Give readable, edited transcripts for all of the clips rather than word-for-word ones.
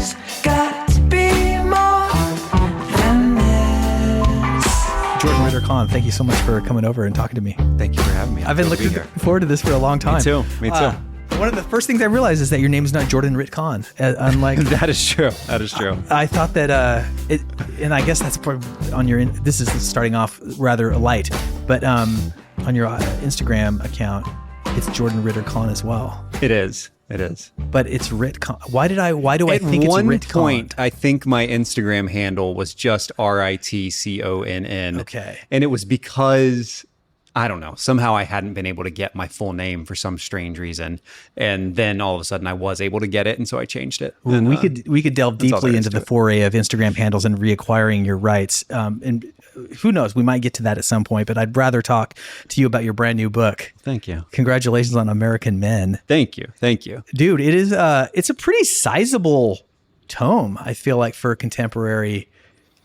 There's got to be more than this. Jordan Ritter Conn, thank you so much for coming over and talking to me. Thank you for having me. I've been looking forward to this for a long time. Me too. One of the first things I realized is that your name is not Jordan Ritter Conn. Unlike That is true. I thought that and I guess that's on your. This is starting off rather light, but on your Instagram account, it's Jordan Ritter Conn as well. It is. But it's Ritt Conn. Why do I think it's Ritt Conn? At one point, I think my Instagram handle was just RITCONN. Okay. And it was because, I don't know, somehow I hadn't been able to get my full name for some strange reason. And then all of a sudden I was able to get it. And so I changed it. Well, and, we could delve deeply into the foray of Instagram handles and reacquiring your rights. And who knows, we might get to that at some point, but I'd rather talk to you about your brand new book. Thank you. Congratulations on American Men. Thank you. Dude, it is it's a pretty sizable tome, I feel like, for contemporary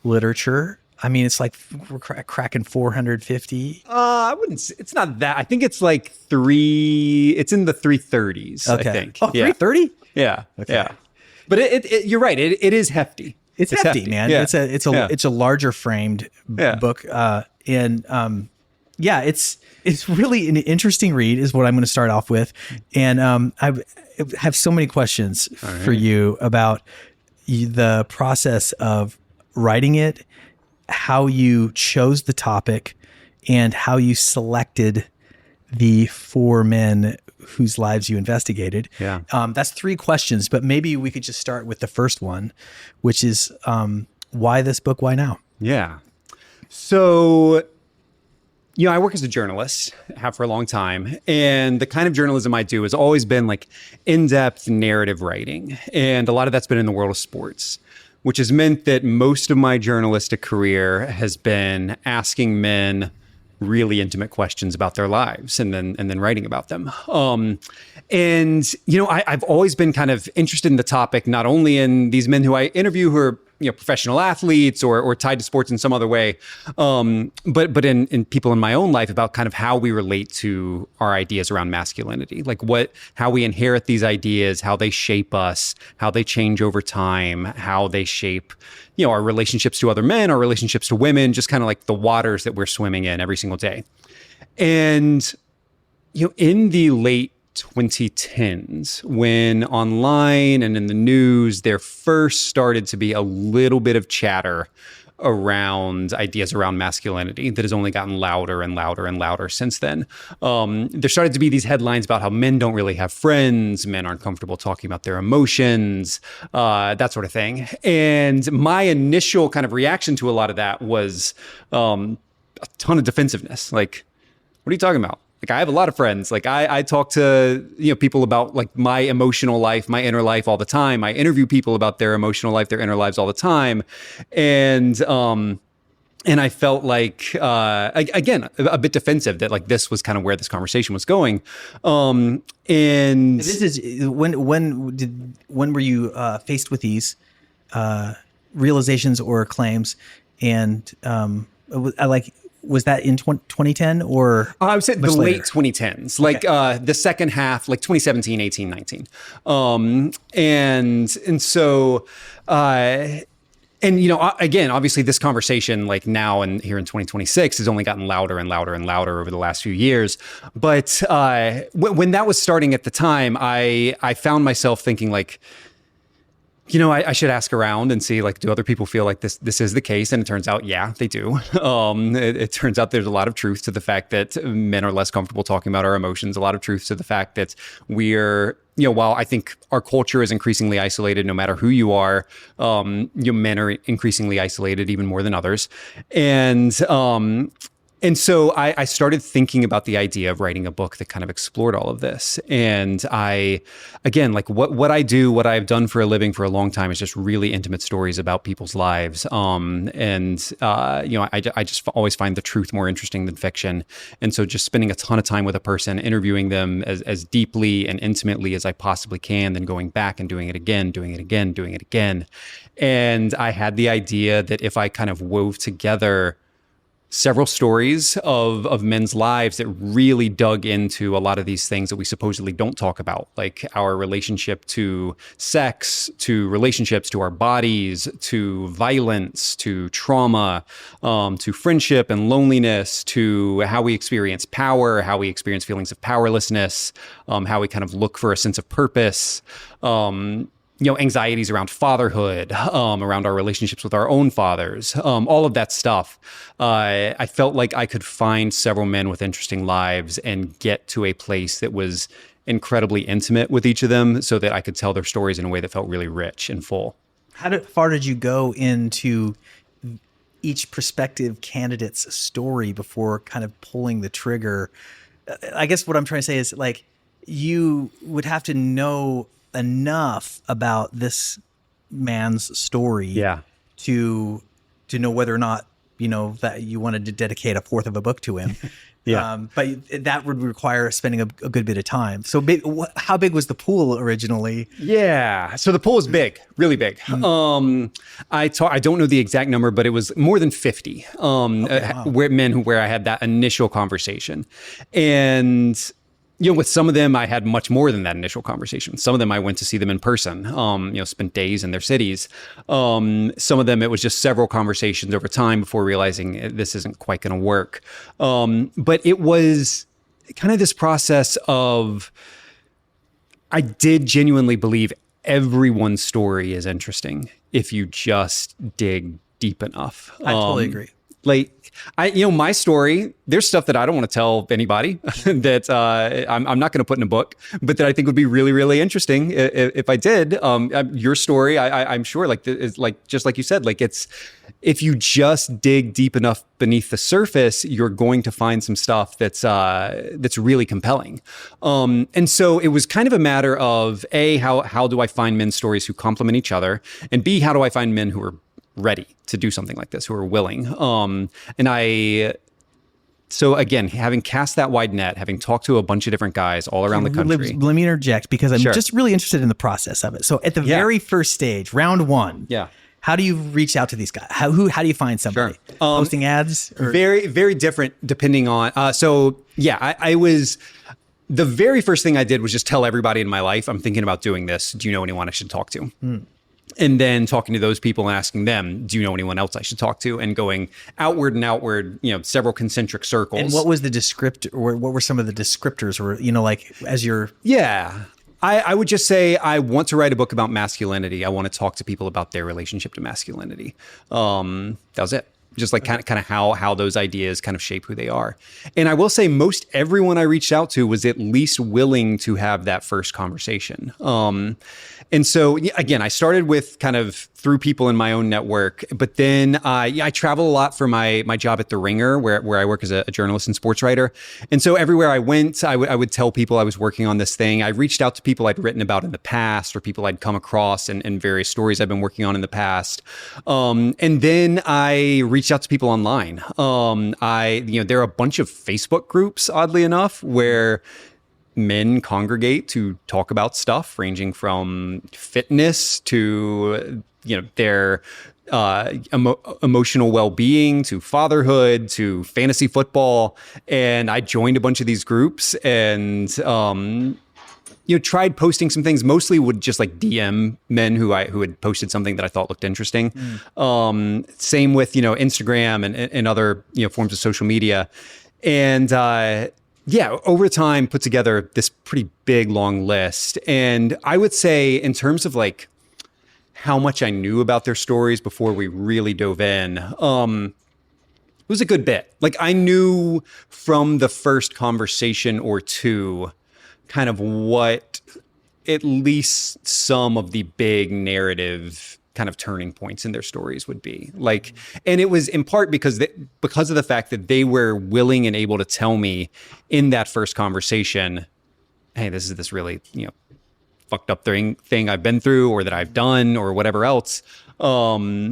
literature. I mean, it's like we're cracking 450. I wouldn't say, it's not that. I think it's like it's in the 330s, okay. I think. Oh, 330? Yeah. Okay. Yeah. But you're right. It is hefty. It's hefty, man. Yeah. It's a larger framed book. It's really an interesting read is what I'm going to start off with. And I have so many questions for you about the process of writing it, how you chose the topic, and how you selected the 4 men whose lives you investigated. Yeah. That's 3 questions, but maybe we could just start with the first one, which is why this book? Why now? Yeah. So, I work as a journalist, have for a long time. And the kind of journalism I do has always been like in-depth narrative writing. And a lot of that's been in the world of sports, which has meant that most of my journalistic career has been asking men really intimate questions about their lives and then writing about them. I've always been kind of interested in the topic, not only in these men who I interview who are professional athletes or tied to sports in some other way, but in people in my own life about kind of how we relate to our ideas around masculinity, like how we inherit these ideas, how they shape us, how they change over time, how they shape our relationships to other men, our relationships to women, just kind of like the waters that we're swimming in every single day. And in the late 2010s, when online and in the news, there first started to be a little bit of chatter around ideas around masculinity that has only gotten louder and louder and louder since then. There started to be these headlines about how men don't really have friends, men aren't comfortable talking about their emotions, that sort of thing. And my initial kind of reaction to a lot of that was a ton of defensiveness. Like, what are you talking about? Like, I have a lot of friends. Like, I talk to people about like my emotional life, my inner life all the time. I interview people about their emotional life, their inner lives all the time, and I felt like again a bit defensive that like this was kind of where this conversation was going. And this is when were you faced with these realizations or claims, and was that in 2010 or? I would say the later? late 2010s, like the second half, like 2017, 18, 19. Again, obviously this conversation like now and here in 2026 has only gotten louder and louder and louder over the last few years. But when that was starting at the time, I found myself thinking like, I should ask around and see, like, do other people feel like this is the case? And it turns out, yeah, they do. It turns out there's a lot of truth to the fact that men are less comfortable talking about our emotions, a lot of truth to the fact that we're, while I think our culture is increasingly isolated, no matter who you are, men are increasingly isolated even more than others. And so I started thinking about the idea of writing a book that kind of explored all of this. And what I do, what I've done for a living for a long time is just really intimate stories about people's lives. I just always find the truth more interesting than fiction. And so just spending a ton of time with a person, interviewing them as deeply and intimately as I possibly can, then going back and doing it again. And I had the idea that if I kind of wove together several stories of men's lives that really dug into a lot of these things that we supposedly don't talk about, like our relationship to sex, to relationships, to our bodies, to violence, to trauma, to friendship and loneliness, to how we experience power, how we experience feelings of powerlessness, how we kind of look for a sense of purpose, anxieties around fatherhood, around our relationships with our own fathers, all of that stuff. I felt like I could find several men with interesting lives and get to a place that was incredibly intimate with each of them so that I could tell their stories in a way that felt really rich and full. How far did you go into each prospective candidate's story before kind of pulling the trigger? I guess what I'm trying to say is, like, you would have to know enough about this man's story to know whether or not, that you wanted to dedicate a fourth of a book to him. But that would require spending a good bit of time. So how big was the pool originally? Yeah. So the pool is big, really big. I don't know the exact number, but it was more than 50 where I had that initial conversation. And with some of them, I had much more than that initial conversation. Some of them, I went to see them in person, spent days in their cities. Some of them, it was just several conversations over time before realizing this isn't quite going to work. But it was kind of this process of, I did genuinely believe everyone's story is interesting if you just dig deep enough. I totally agree. Like, my story, there's stuff that I don't want to tell anybody that I'm not going to put in a book, but that I think would be really, really interesting if I did. Your story, I'm sure, is just like you said, if you just dig deep enough beneath the surface, you're going to find some stuff that's really compelling. And so it was kind of a matter of A, how do I find men's stories who complement each other, and B, how do I find men who are ready to do something like this, who are willing. So again, having cast that wide net, having talked to a bunch of different guys all around the country. Let me interject because I'm just really interested in the process of it. So at the very first stage, round one, how do you reach out to these guys? How do you find somebody? Sure. Posting ads? Or? Very, very different depending on, I was, the very first thing I did was just tell everybody in my life, I'm thinking about doing this. Do you know anyone I should talk to? And then talking to those people and asking them, do you know anyone else I should talk to? And going outward and outward, several concentric circles. And what was the descriptor, or what were some of the descriptors, or, as you're... Yeah. I would just say, I want to write a book about masculinity. I want to talk to people about their relationship to masculinity. That was it. Just like kind of how those ideas kind of shape who they are. And I will say most everyone I reached out to was at least willing to have that first conversation. And so, again, I started with kind of through people in my own network, but then I travel a lot for my job at The Ringer, where I work as a journalist and sports writer. And so everywhere I went, I would tell people I was working on this thing. I reached out to people I'd written about in the past, or people I'd come across in various stories I've been working on in the past. And then I reached out to people online. There are a bunch of Facebook groups, oddly enough, where men congregate to talk about stuff ranging from fitness to their emotional well-being, to fatherhood, to fantasy football. And I joined a bunch of these groups and tried posting some things. Mostly would just DM men who had posted something that I thought looked interesting. Same with Instagram and other forms of social media. And over time put together this pretty big, long list. And I would say, in terms of how much I knew about their stories before we really dove in, it was a good bit. I knew from the first conversation or two kind of what at least some of the big narrative kind of turning points in their stories would be. And it was in part because of the fact that they were willing and able to tell me in that first conversation, hey, this is this really, fucked up thing I've been through, or that I've done, or whatever else. I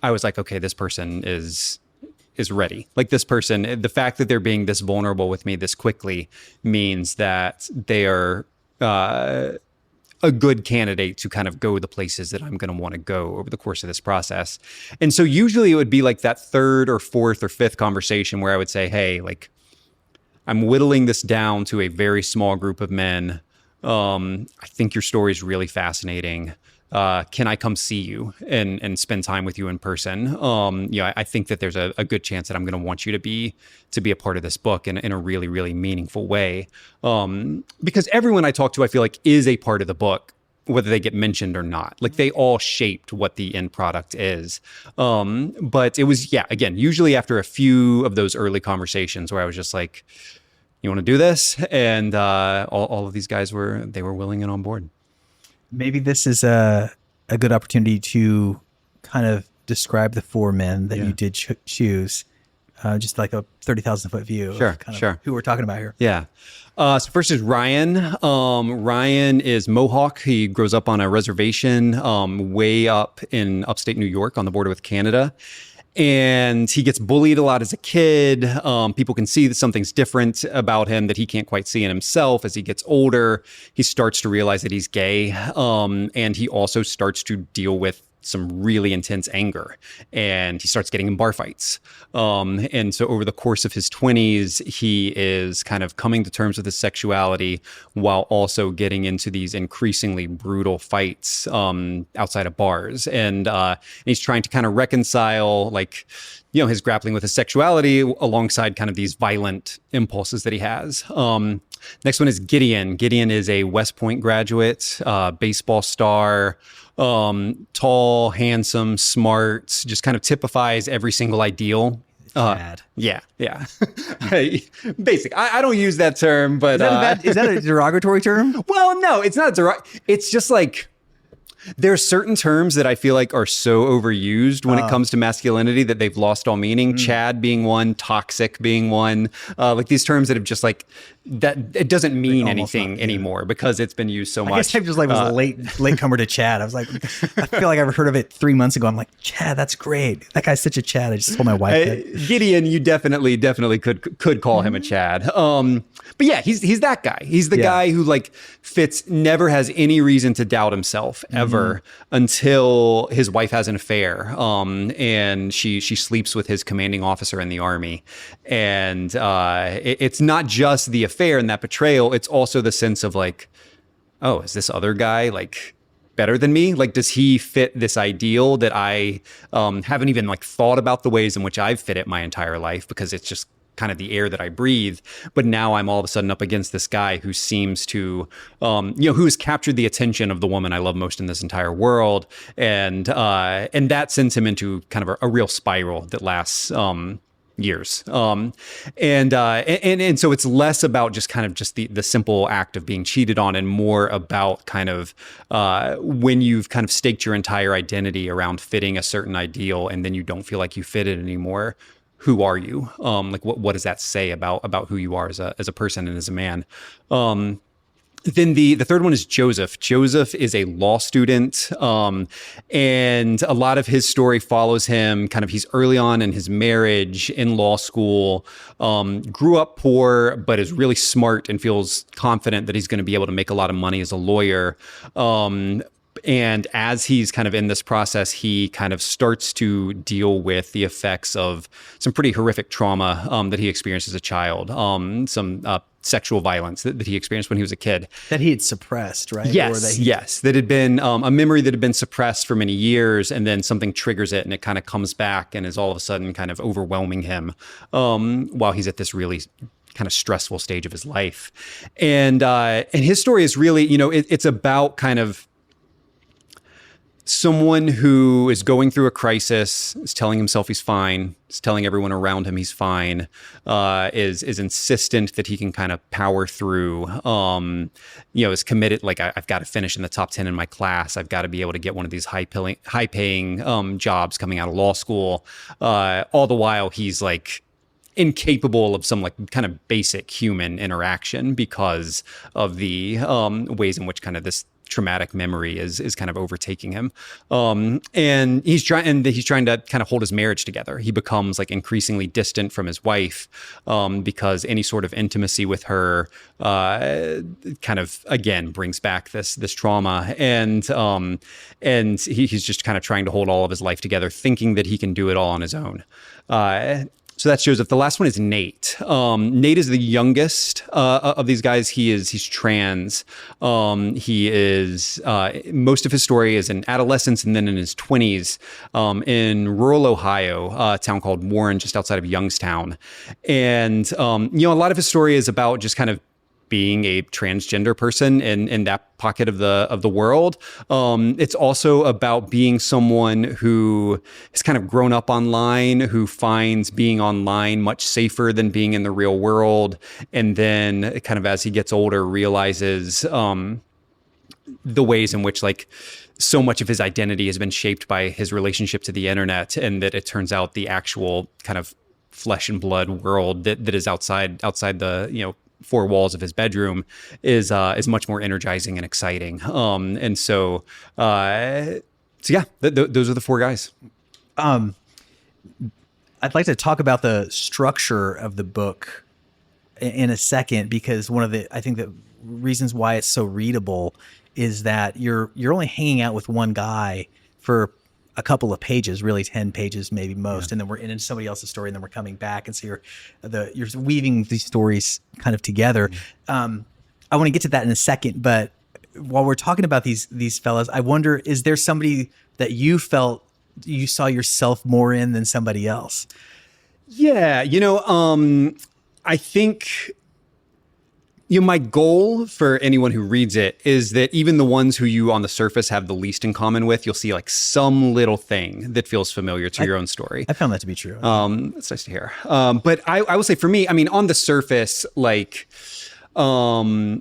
was like, okay, this person is ready. This person, the fact that they're being this vulnerable with me this quickly means that they are a good candidate to kind of go the places that I'm going to want to go over the course of this process. And so usually it would be like that third or fourth or fifth conversation where I would say, hey, like, I'm whittling this down to a very small group of men. I think your story is really fascinating. Can I come see you and spend time with you in person? I think that there's a good chance that I'm going to want you to be a part of this book in a really, really meaningful way. Because everyone I talk to, I feel like, is a part of the book, whether they get mentioned or not. Like, they all shaped what the end product is. But it was, again, usually after a few of those early conversations where I was just like, you want to do this? And all of these guys were willing and on board. Maybe this is a good opportunity to kind of describe the 4 men that you did choose, just like a 30,000 foot view of kind of who we're talking about here. Yeah. So first is Ryan. Ryan is Mohawk. He grows up on a reservation way up in upstate New York on the border with Canada. And he gets bullied a lot as a kid. People can see that something's different about him that he can't quite see in himself. As he gets older, he starts to realize that he's gay. And he also starts to deal with some really intense anger, and he starts getting in bar fights. And so over the course of his 20s, he is kind of coming to terms with his sexuality while also getting into these increasingly brutal fights outside of bars. And he's trying to kind of reconcile, like, his grappling with his sexuality alongside kind of these violent impulses that he has. Next one is Gideon. Gideon is a West Point graduate, baseball star, tall, handsome, smart, just kind of typifies every single ideal. Chad. Yeah. Basic. I don't use that term, but is that a derogatory term? Well, no, it's not it's just like, there are certain terms that I feel like are so overused when it comes to masculinity that they've lost all meaning. Chad being one, toxic being one, like these terms that have just like, that it doesn't mean anything anymore because it's been used so much. I guess I just like was a late comer to Chad. I was like, I feel like I've heard of it 3 months ago. I'm like, Chad, that's great. That guy's such a Chad. I just told my wife that. Gideon, you definitely could call him a Chad. But yeah, he's that guy. He's the guy who like never has any reason to doubt himself ever until his wife has an affair. And she sleeps with his commanding officer in the army. And it's not just the affair and that betrayal, it's also the sense of like, oh, is this other guy like better than me? Like, does he fit this ideal that I haven't even like thought about the ways in which I've fit it my entire life because it's just kind of the air that I breathe. But now I'm all of a sudden up against this guy who seems to, who's captured the attention of the woman I love most in this entire world. And that sends him into kind of a real spiral that lasts years. And so it's less about just kind of just the simple act of being cheated on and more about kind of when you've kind of staked your entire identity around fitting a certain ideal and then you don't feel like you fit it anymore. Who are you? Like what does that say about who you are as a person and as a man? Then the third one is Joseph. Joseph is a law student, and a lot of his story follows him. Kind of, he's early on in his marriage, in law school, grew up poor, but is really smart and feels confident that he's going to be able to make a lot of money as a lawyer. And as he's kind of in this process, he kind of starts to deal with the effects of some pretty horrific trauma that he experienced as a child, some sexual violence that he experienced when he was a kid. That he had suppressed, right? Yes. That had been a memory that had been suppressed for many years, and then something triggers it, and it kind of comes back and is all of a sudden kind of overwhelming him while he's at this really kind of stressful stage of his life. And his story is really, it's about kind of someone who is going through a crisis, is telling himself he's fine, is telling everyone around him he's fine, is insistent that he can kind of power through, is committed, like I've got to finish in the top 10 in my class. I've got to be able to get one of these high paying jobs coming out of law school. All the while he's like incapable of some like kind of basic human interaction because of the ways in which kind of this traumatic memory is kind of overtaking him. And he's trying to kind of hold his marriage together. He becomes like increasingly distant from his wife because any sort of intimacy with her kind of again brings back this trauma. And he's just kind of trying to hold all of his life together, thinking that he can do it all on his own. So that's Joseph. The last one is Nate. Nate is the youngest of these guys. He's trans. He is most of his story is in adolescence and then in his 20s in rural Ohio, a town called Warren, just outside of Youngstown. And a lot of his story is about just kind of being a transgender person in that pocket of the world. It's also about being someone who has kind of grown up online, who finds being online much safer than being in the real world. And then kind of as he gets older, realizes the ways in which like so much of his identity has been shaped by his relationship to the internet, and that it turns out the actual kind of flesh and blood world that is outside the, four walls of his bedroom is much more energizing and exciting. And so yeah, those are the four guys. I'd like to talk about the structure of the book in a second, because I think the reasons why it's so readable is that you're only hanging out with one guy for a couple of pages, really 10 pages, maybe most. And then we're into somebody else's story, and then we're coming back. And so you're weaving these stories kind of together. I want to get to that in a second, but while we're talking about these fellas, I wonder, is there somebody that you felt you saw yourself more in than somebody else? Yeah. I think, my goal for anyone who reads it is that even the ones who you on the surface have the least in common with, you'll see like some little thing that feels familiar to your own story. I found that to be true. That's nice to hear. But I will say for me, I mean, on the surface, like, I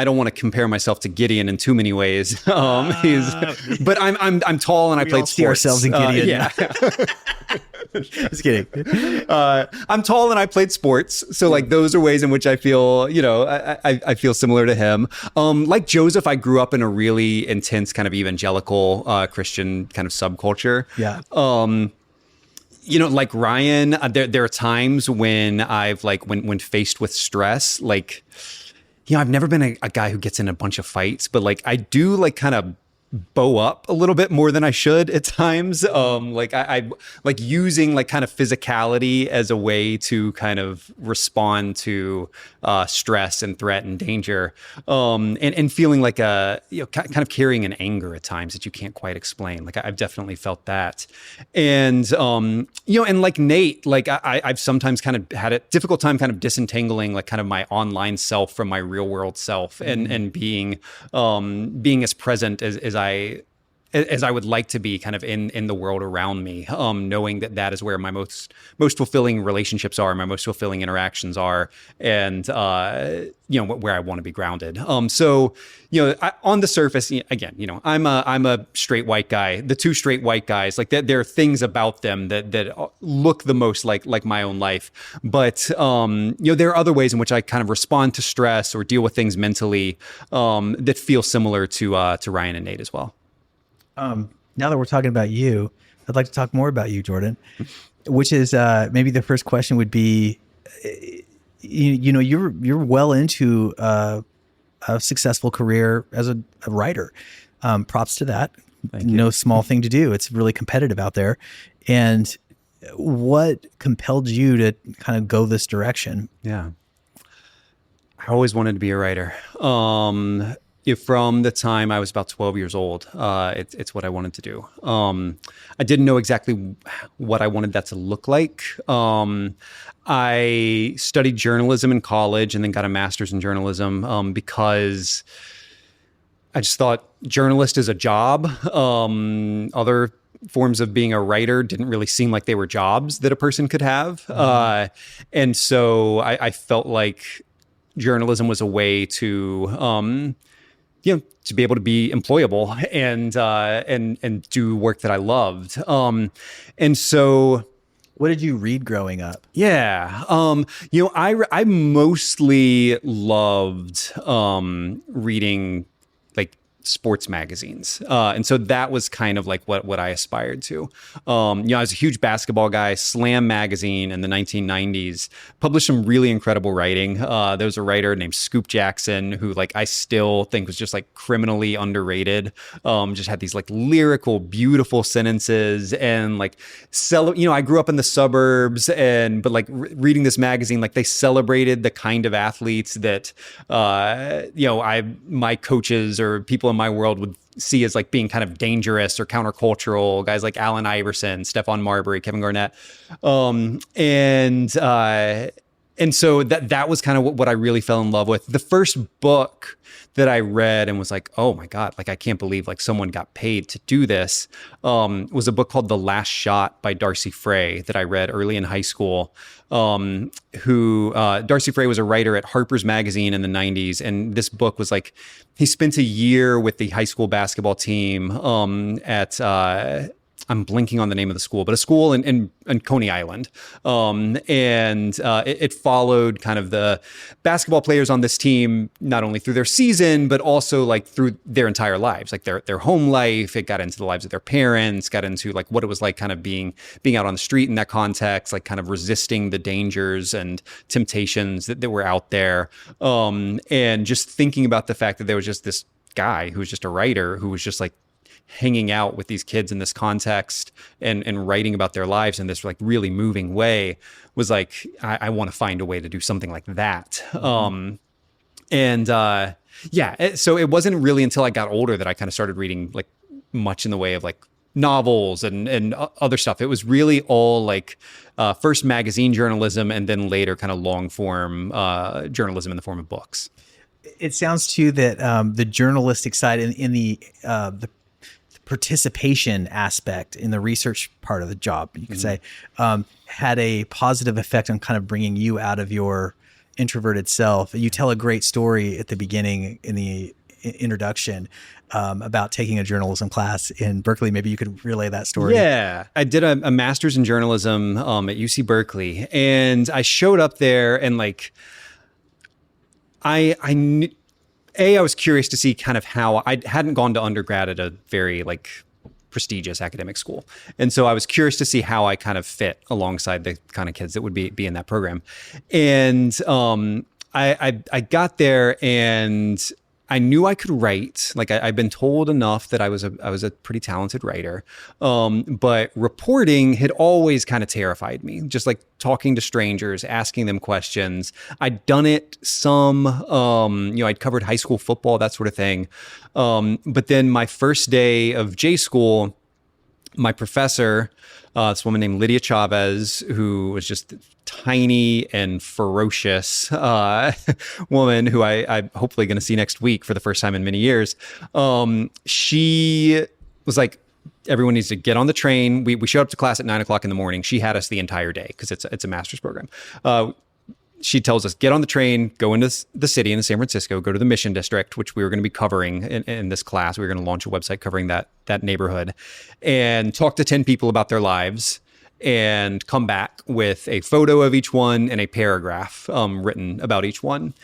don't want to compare myself to Gideon in too many ways. But I'm tall and I played sports. See ourselves in Gideon. Yeah. Just kidding. I'm tall and I played sports. So like those are ways in which I feel, I feel similar to him. Like Joseph, I grew up in a really intense kind of evangelical Christian kind of subculture. Yeah. Like Ryan, there are times when I've like, when faced with stress, like, I've never been a guy who gets in a bunch of fights, but like I do like kind of bow up a little bit more than I should at times. Like I like using like kind of physicality as a way to kind of respond to stress and threat and danger. And feeling like kind of carrying an anger at times that you can't quite explain. Like I've definitely felt that. And and like Nate, like I've sometimes kind of had a difficult time kind of disentangling like kind of my online self from my real world self, and being as present as I would like to be kind of in the world around me, knowing that is where my most fulfilling relationships are, my most fulfilling interactions are, and where I want to be grounded. So on the surface, again, I'm a straight white guy. The two straight white guys, like there are things about them that look the most like my own life, but there are other ways in which I kind of respond to stress or deal with things mentally that feel similar to Ryan and Nate as well. Now that we're talking about you, I'd like to talk more about you, Jordan, which is maybe the first question would be, you're well into a successful career as a writer. Props to that. No small thing to do. It's really competitive out there. And what compelled you to kind of go this direction? Yeah. I always wanted to be a writer. From the time I was about 12 years old, it's what I wanted to do. I didn't know exactly what I wanted that to look like. I studied journalism in college and then got a master's in journalism because I just thought journalist is a job. Other forms of being a writer didn't really seem like they were jobs that a person could have. And so I felt like journalism was a way to to be able to be employable and do work that I loved. And so What did you read growing up? Yeah. I mostly loved reading like sports magazines. And so that was kind of like what I aspired to. I was a huge basketball guy. Slam magazine in the 1990s published some really incredible writing. There was a writer named Scoop Jackson who like I still think was just like criminally underrated. Just had these like lyrical, beautiful sentences and like I grew up in the suburbs but like reading this magazine, like they celebrated the kind of athletes that my coaches or people in my world would see as like being kind of dangerous or countercultural, guys like Allen Iverson, Stephon Marbury, Kevin Garnett. And so that was kind of what I really fell in love with. The first book that I read and was like, oh my God, like I can't believe like someone got paid to do this, was a book called The Last Shot by Darcy Frey that I read early in high school. Darcy Frey was a writer at Harper's Magazine in the 90s. And this book was like, he spent a year with the high school basketball team at I'm blinking on the name of the school, but a school in Coney Island. It followed kind of the basketball players on this team, not only through their season, but also like through their entire lives, like their home life. It got into the lives of their parents, got into like what it was like kind of being out on the street in that context, like kind of resisting the dangers and temptations that were out there. And just thinking about the fact that there was just this guy who was just a writer who was just like hanging out with these kids in this context and writing about their lives in this like really moving way was like, I want to find a way to do something like that. So it wasn't really until I got older that I kind of started reading like much in the way of like novels and other stuff. It was really all like first magazine journalism and then later kind of long form journalism in the form of books. It sounds too that the journalistic side in the participation aspect in the research part of the job, you could say, had a positive effect on kind of bringing you out of your introverted self. You tell a great story at the beginning in the introduction about taking a journalism class in Berkeley. Maybe you could relay that story. Yeah, I did a master's in journalism at UC Berkeley, and I showed up there and like I was curious to see kind of how I hadn't gone to undergrad at a very like prestigious academic school. And so I was curious to see how I kind of fit alongside the kind of kids that would be in that program. And I got there and I knew I could write. Like I'd been told enough that I was a pretty talented writer. But reporting had always kind of terrified me. Just like talking to strangers, asking them questions. I'd done it some, I'd covered high school football, that sort of thing. But then my first day of J school, my professor, this woman named Lydia Chavez, who was just tiny and ferocious woman who I'm hopefully going to see next week for the first time in many years. She was like, everyone needs to get on the train. We showed up to class at 9:00 in the morning. She had us the entire day because it's a master's program. She tells us, get on the train, go into the city in San Francisco, go to the Mission District, which we were going to be covering in this class. We were going to launch a website covering that neighborhood and talk to 10 people about their lives and come back with a photo of each one and a paragraph written about each one.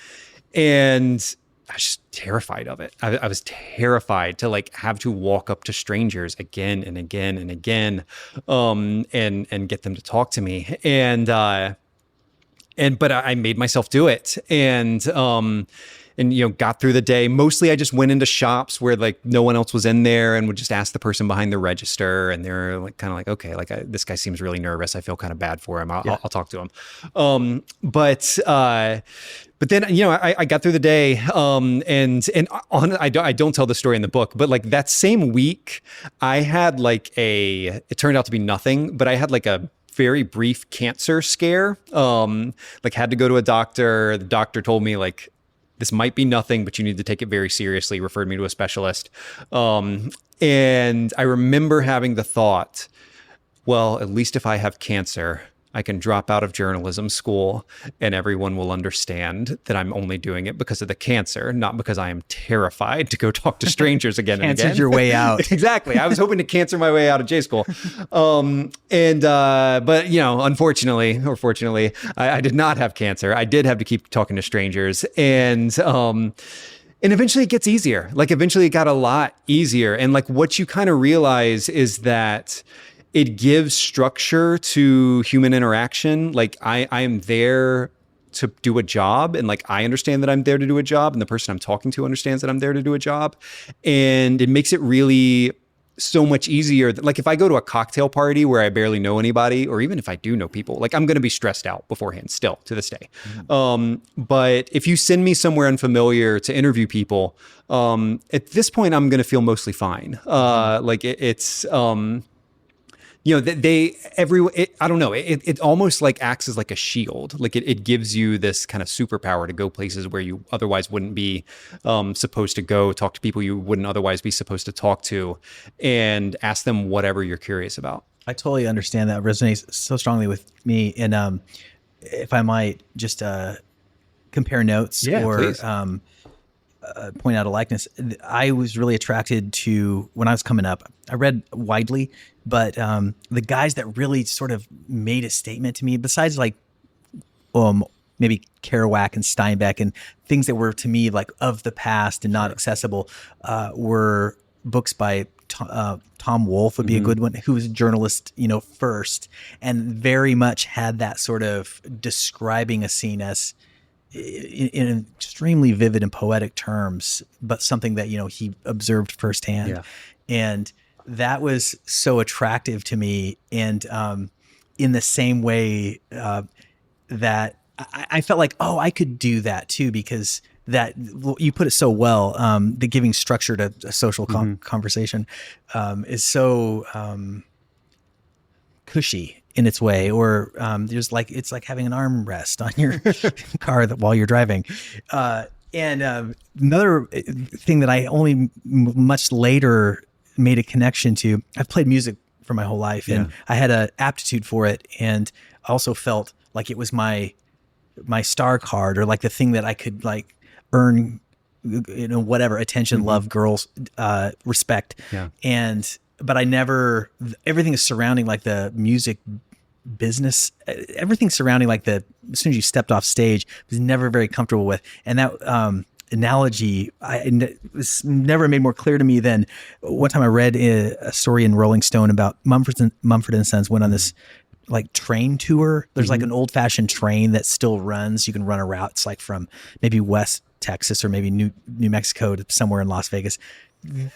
And I was just terrified of it. I was terrified to like have to walk up to strangers again and again and again and get them to talk to me. But I made myself do it and got through the day. Mostly I just went into shops where like no one else was in there and would just ask the person behind the register. And they're like, kind of like, okay, like this guy seems really nervous. I feel kind of bad for him. I'll talk to him. But then, I got through the day I don't tell the story in the book, but like that same week I had like it turned out to be nothing, but I had like a very brief cancer scare. Like had to go to a doctor. The doctor told me like, this might be nothing, but you need to take it very seriously, referred me to a specialist. And I remember having the thought, well, at least if I have cancer, I can drop out of journalism school and everyone will understand that I'm only doing it because of the cancer, not because I am terrified to go talk to strangers again and again. Cancer's your way out. Exactly. I was hoping to cancer my way out of J school. But you know, unfortunately or fortunately, I did not have cancer. I did have to keep talking to strangers, and eventually it gets easier. Like eventually it got a lot easier. And like what you kind of realize is that it gives structure to human interaction. Like I am there to do a job, and like I understand that I'm there to do a job, and the person I'm talking to understands that I'm there to do a job. And it makes it really so much easier. Like if I go to a cocktail party where I barely know anybody, or even if I do know people, like I'm going to be stressed out beforehand still to this day. But if you send me somewhere unfamiliar to interview people, at this point, I'm going to feel mostly fine. It's you know, I don't know, it almost like acts as like a shield. Like it gives you this kind of superpower to go places where you otherwise wouldn't be supposed to go, talk to people you wouldn't otherwise be supposed to talk to, and ask them whatever you're curious about. I totally understand that. It resonates so strongly with me. And if I might just compare notes or point out a likeness, I was really attracted to, when I was coming up, I read widely, but the guys that really sort of made a statement to me, besides like maybe Kerouac and Steinbeck and things that were to me like of the past and not accessible, were books by Tom Wolfe would be a good one, who was a journalist, you know, first, and very much had that sort of describing a scene as in extremely vivid and poetic terms, but something that, you know, he observed firsthand. Yeah. And that was so attractive to me. And in the same way that I felt like, oh, I could do that too, because that, you put it so well, the giving structure to a social conversation is so cushy in its way, or there's like, it's like having an armrest on your car while you're driving. And another thing that I only much later made a connection to, I've played music for my whole life, and I had an aptitude for it, and I also felt like it was my star card, or like the thing that I could like earn, you know, whatever, attention, love, girls, respect. But I never, everything is surrounding like the music business, everything surrounding like as soon as you stepped off stage, was never very comfortable with. And that analogy was never made more clear to me than one time I read a story in Rolling Stone about Mumford & Sons went on this like train tour. There's like an old fashioned train that still runs. You can run a route. It's like from maybe West Texas or maybe New Mexico to somewhere in Las Vegas.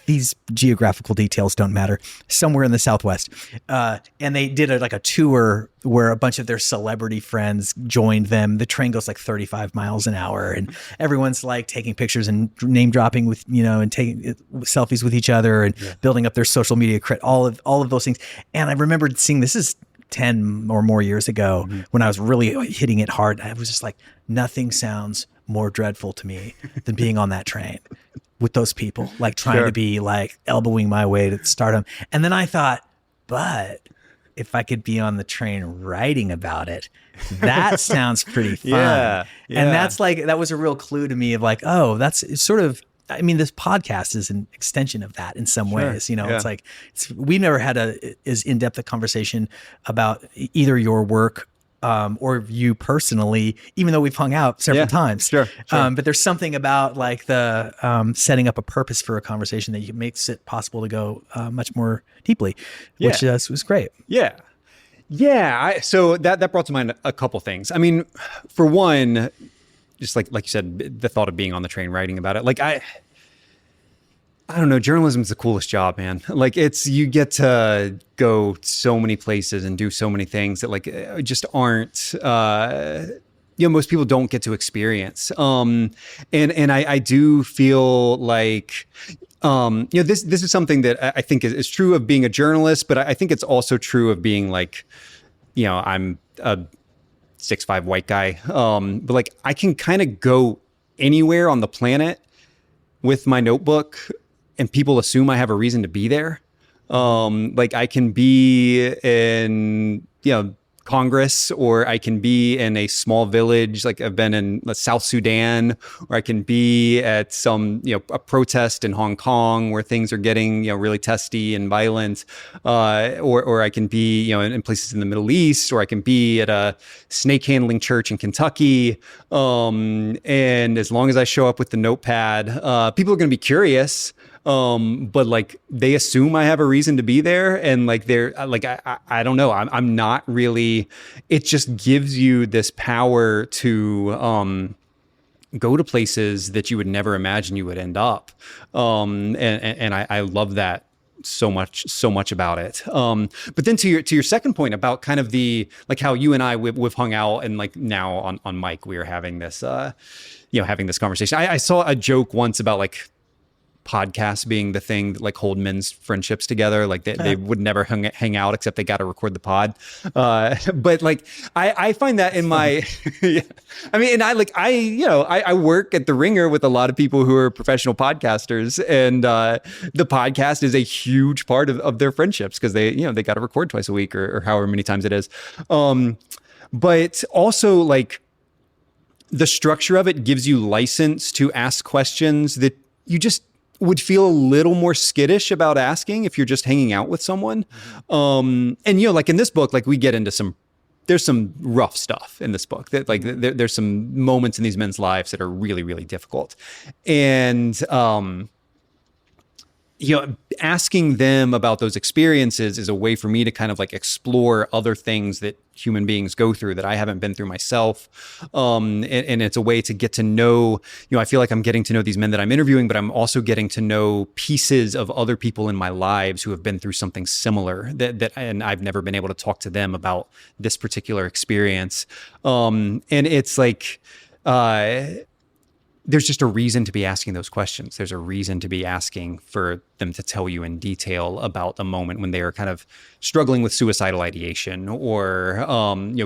These geographical details don't matter, somewhere in the Southwest. And they did like a tour where a bunch of their celebrity friends joined them. The train goes like 35 miles an hour, and everyone's like taking pictures and name dropping with, you know, and taking selfies with each other and building up their social media credit, all of those things. And I remembered seeing, this is 10 or more years ago, when I was really hitting it hard. I was just like, nothing sounds more dreadful to me than being on that train with those people, like trying to be like elbowing my way to stardom. And then I thought, but if I could be on the train writing about it, that sounds pretty fun. And that's like, that was a real clue to me of like, oh, it's sort of, I mean, this podcast is an extension of that in some ways. You know, it's like, we never had as in-depth a conversation about either your work or you personally, even though we've hung out several times. But there's something about like the setting up a purpose for a conversation that makes it possible to go much more deeply, which was great. So that brought to mind a couple things. I mean, for one, just like you said, the thought of being on the train writing about it. Like I don't know, journalism's the coolest job, man. Like you get to go so many places and do so many things that like just aren't, most people don't get to experience. And I do feel like, this is something that I think is true of being a journalist, but I think it's also true of being like, I'm a 6'5" white guy. But like I can kind of go anywhere on the planet with my notebook and people assume I have a reason to be there. Like I can be in, Congress, or I can be in a small village, like I've been in South Sudan, or I can be at some, a protest in Hong Kong where things are getting, really testy and violent, or I can be, in places in the Middle East, or I can be at a snake handling church in Kentucky. And as long as I show up with the notepad, people are going to be curious. But like they assume I have a reason to be there, and like they're like I don't know, I'm not really. It just gives you this power to go to places that you would never imagine you would end up, and I love that so much about it. But then to your second point about kind of the like how you and I we've hung out, and like now on mic we are having this having this conversation. I saw a joke once about like podcasts being the thing that like hold men's friendships together. Like they would never hang out except they got to record the pod. But like, I find that in my, yeah. I mean, and I work at the Ringer with a lot of people who are professional podcasters, and the podcast is a huge part of their friendships because they got to record twice a week or however many times it is. But also like the structure of it gives you license to ask questions that you just would feel a little more skittish about asking if you're just hanging out with someone. And like in this book, like we get into there's some rough stuff in this book that like there's some moments in these men's lives that are really, really difficult. And, asking them about those experiences is a way for me to kind of like explore other things that human beings go through that I haven't been through myself. And it's a way to get to know, I feel like I'm getting to know these men that I'm interviewing, but I'm also getting to know pieces of other people in my lives who have been through something similar and I've never been able to talk to them about this particular experience. And it's like, there's just a reason to be asking those questions. There's a reason to be asking for them to tell you in detail about the moment when they are kind of struggling with suicidal ideation, or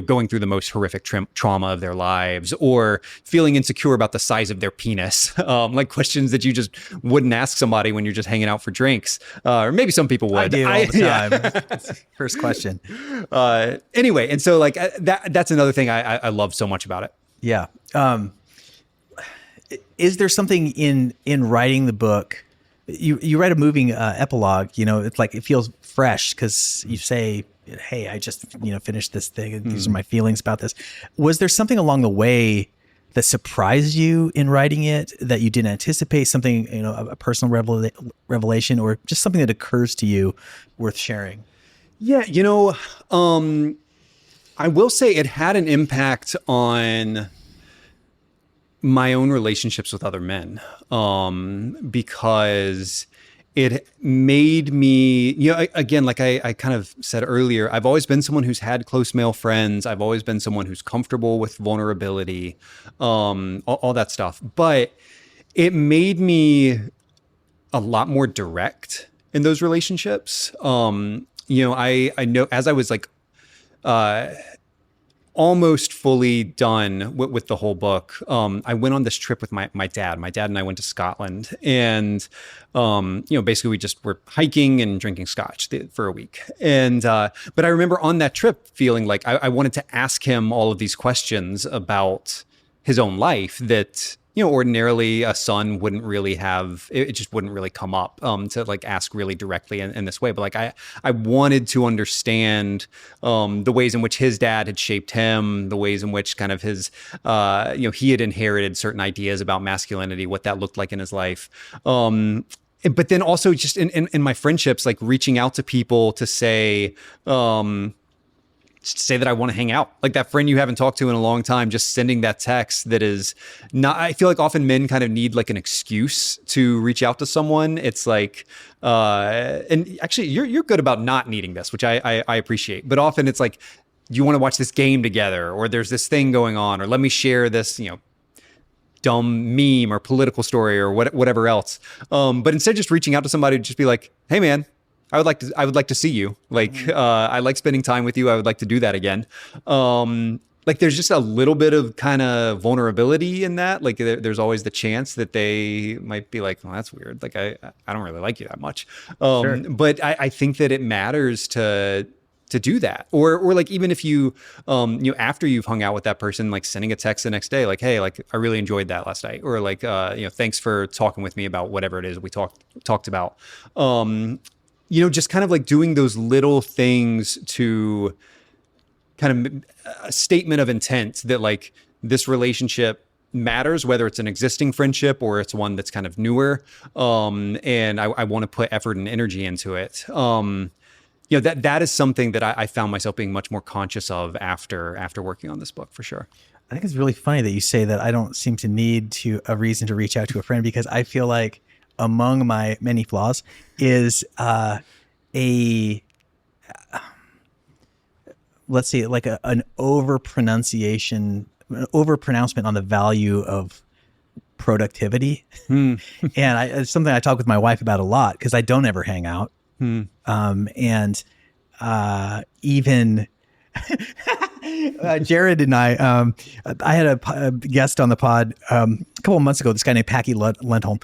going through the most horrific trauma of their lives, or feeling insecure about the size of their penis, like questions that you just wouldn't ask somebody when you're just hanging out for drinks, or maybe some people would. I do all the time. First question. Anyway, and so like that's another thing I love so much about it. Yeah. Is there something in writing the book? You write a moving epilogue, it's like it feels fresh because you say, hey, I just, finished this thing and these are my feelings about this. Was there something along the way that surprised you in writing it that you didn't anticipate, something, a personal revelation, or just something that occurs to you worth sharing? Yeah. I will say it had an impact on my own relationships with other men, because it made me, again, like I kind of said earlier, I've always been someone who's had close male friends. I've always been someone who's comfortable with vulnerability, all that stuff. But it made me a lot more direct in those relationships. I know as I was like, almost fully done with the whole book, I went on this trip with my dad. My dad and I went to Scotland, and basically we just were hiking and drinking scotch for a week. And but I remember on that trip feeling like I wanted to ask him all of these questions about his own life that ordinarily a son wouldn't really have. It just wouldn't really come up to like ask really directly in this way. But like I wanted to understand the ways in which his dad had shaped him, the ways in which kind of his he had inherited certain ideas about masculinity, what that looked like in his life. But then also just in my friendships, like reaching out to people to say that I want to hang out, like that friend you haven't talked to in a long time, just sending that text that is not, I feel like often men kind of need like an excuse to reach out to someone. It's like, and actually you're good about not needing this, which I appreciate, but often it's like, do you want to watch this game together? Or there's this thing going on, or let me share this, dumb meme or political story or whatever else. But instead of just reaching out to somebody to just be like, hey man, I would like to see you. Like, I like spending time with you. I would like to do that again. Like there's just a little bit of kind of vulnerability in that. Like there's always the chance that they might be like, well, that's weird. Like I don't really like you that much. Sure. But I think that it matters to to do that. Or like, even if you, after you've hung out with that person, like sending a text the next day, like, hey, like I really enjoyed that last night. Or like, thanks for talking with me about whatever it is we talked about. Just kind of like doing those little things to kind of a statement of intent that like this relationship matters, whether it's an existing friendship or it's one that's kind of newer. And I want to put effort and energy into it. That is something that I found myself being much more conscious of after working on this book, for sure. I think it's really funny that you say that I don't seem to need a reason to reach out to a friend, because I feel like among my many flaws is let's see, like an overpronouncement on the value of productivity. And it's something I talk with my wife about a lot, because I don't ever hang out. Even Jared and I had a guest on the pod a couple of months ago, this guy named Packy Lentholm,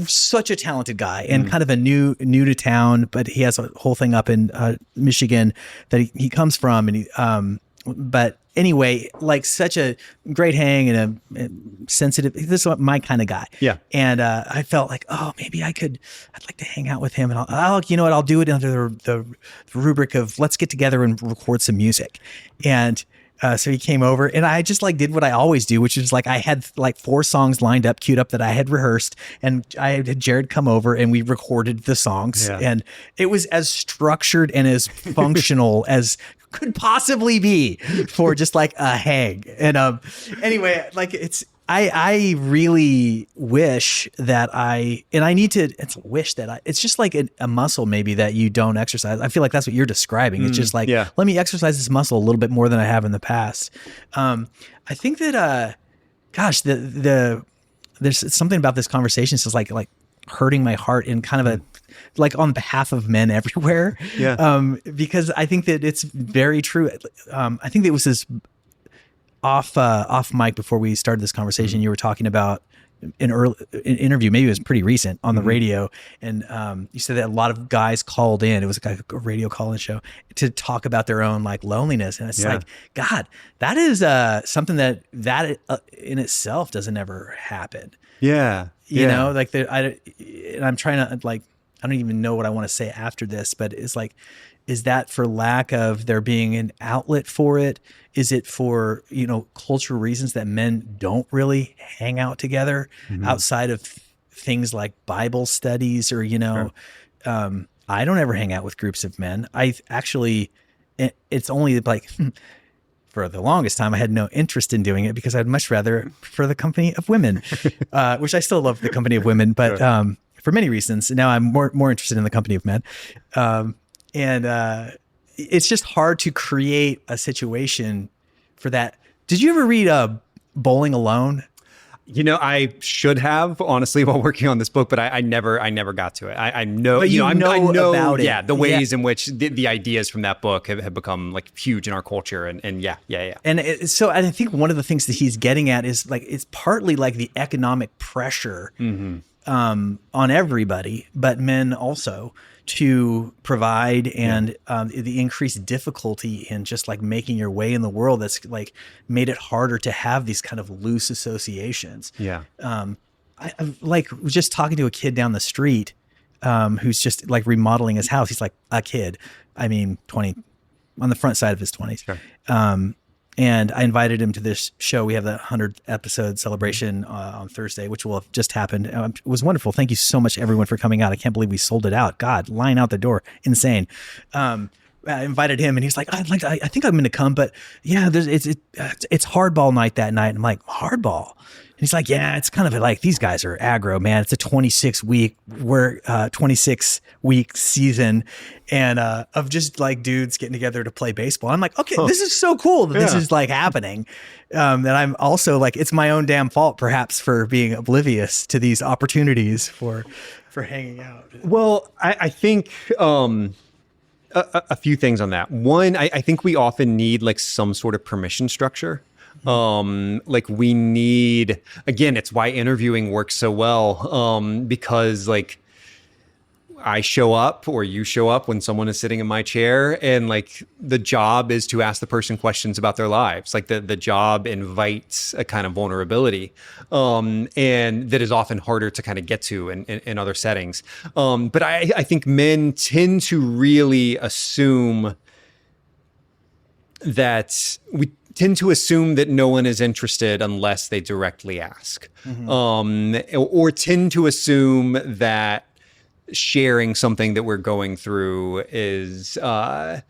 such a talented guy and kind of a new to town, but he has a whole thing up in Michigan that he comes from. And but anyway, like such a great hang and a sensitive, this is my kind of guy. Yeah. And I felt like, oh, maybe I'd like to hang out with him, and I'll do it under the rubric of let's get together and record some music. And so he came over, and I just like did what I always do, which is like I had like 4 songs lined up, queued up that I had rehearsed, and I had Jared come over and we recorded the songs. Yeah. And it was as structured and as functional as could possibly be for just like a hang. And anyway, like I really wish that it's just like a muscle maybe that you don't exercise. I feel like that's what you're describing. It's just like, let me exercise this muscle a little bit more than I have in the past. I think that, there's something about this conversation. It's just like hurting my heart in kind of like on behalf of men everywhere. Yeah. Because I think that it's very true. I think that it was this off mic before we started this conversation. You were talking about an interview, maybe it was pretty recent on the radio. And you said that a lot of guys called in. It was like a radio call-in show to talk about their own like loneliness. And it's like, God, that is something that in itself doesn't ever happen. Yeah. You know, like and I'm trying to like, I don't even know what I want to say after this, but it's like, is that for lack of there being an outlet for it? Is it for, cultural reasons that men don't really hang out together outside of things like Bible studies or, sure. I don't ever hang out with groups of men. It's only like, for the longest time, I had no interest in doing it because I'd much rather prefer the company of women, which I still love the company of women, but for many reasons. Now I'm more interested in the company of men. And it's just hard to create a situation for that. Did you ever read Bowling Alone? I should have, honestly, while working on this book, but I never got to it. I know, but I know about it. Yeah, the ways in which the ideas from that book have become like huge in our culture, and yeah. And so I think one of the things that he's getting at is like it's partly like the economic pressure on everybody, but men also, to provide, and the increased difficulty in just like making your way in the world that's like made it harder to have these kind of loose associations. Yeah. I like was just talking to a kid down the street who's just like remodeling his house. He's like a kid. I mean, 20 on the front side of his 20s. Sure. And I invited him to this show. We have the 100th episode celebration on Thursday, which will have just happened. It was wonderful. Thank you so much, everyone, for coming out. I can't believe we sold it out. God, line out the door. Insane. I invited him, and he's like, I think I'm going to come, but yeah, it's hardball night that night. And I'm like, hardball? And he's like, yeah, it's kind of like these guys are aggro, man. It's a 26 week season, and of just like dudes getting together to play baseball. I'm like, okay, this is so cool that this is like happening. That I'm also like, it's my own damn fault, perhaps, for being oblivious to these opportunities for hanging out. Well, I think a few things on that. One, I think we often need like some sort of permission structure. Like we need, again, it's why interviewing works so well. Because like I show up or you show up when someone is sitting in my chair, and like the job is to ask the person questions about their lives. Like the job invites a kind of vulnerability, and that is often harder to kind of get to in other settings. But I think men tend to really assume that no one is interested unless they directly ask, or tend to assume that sharing something that we're going through is, not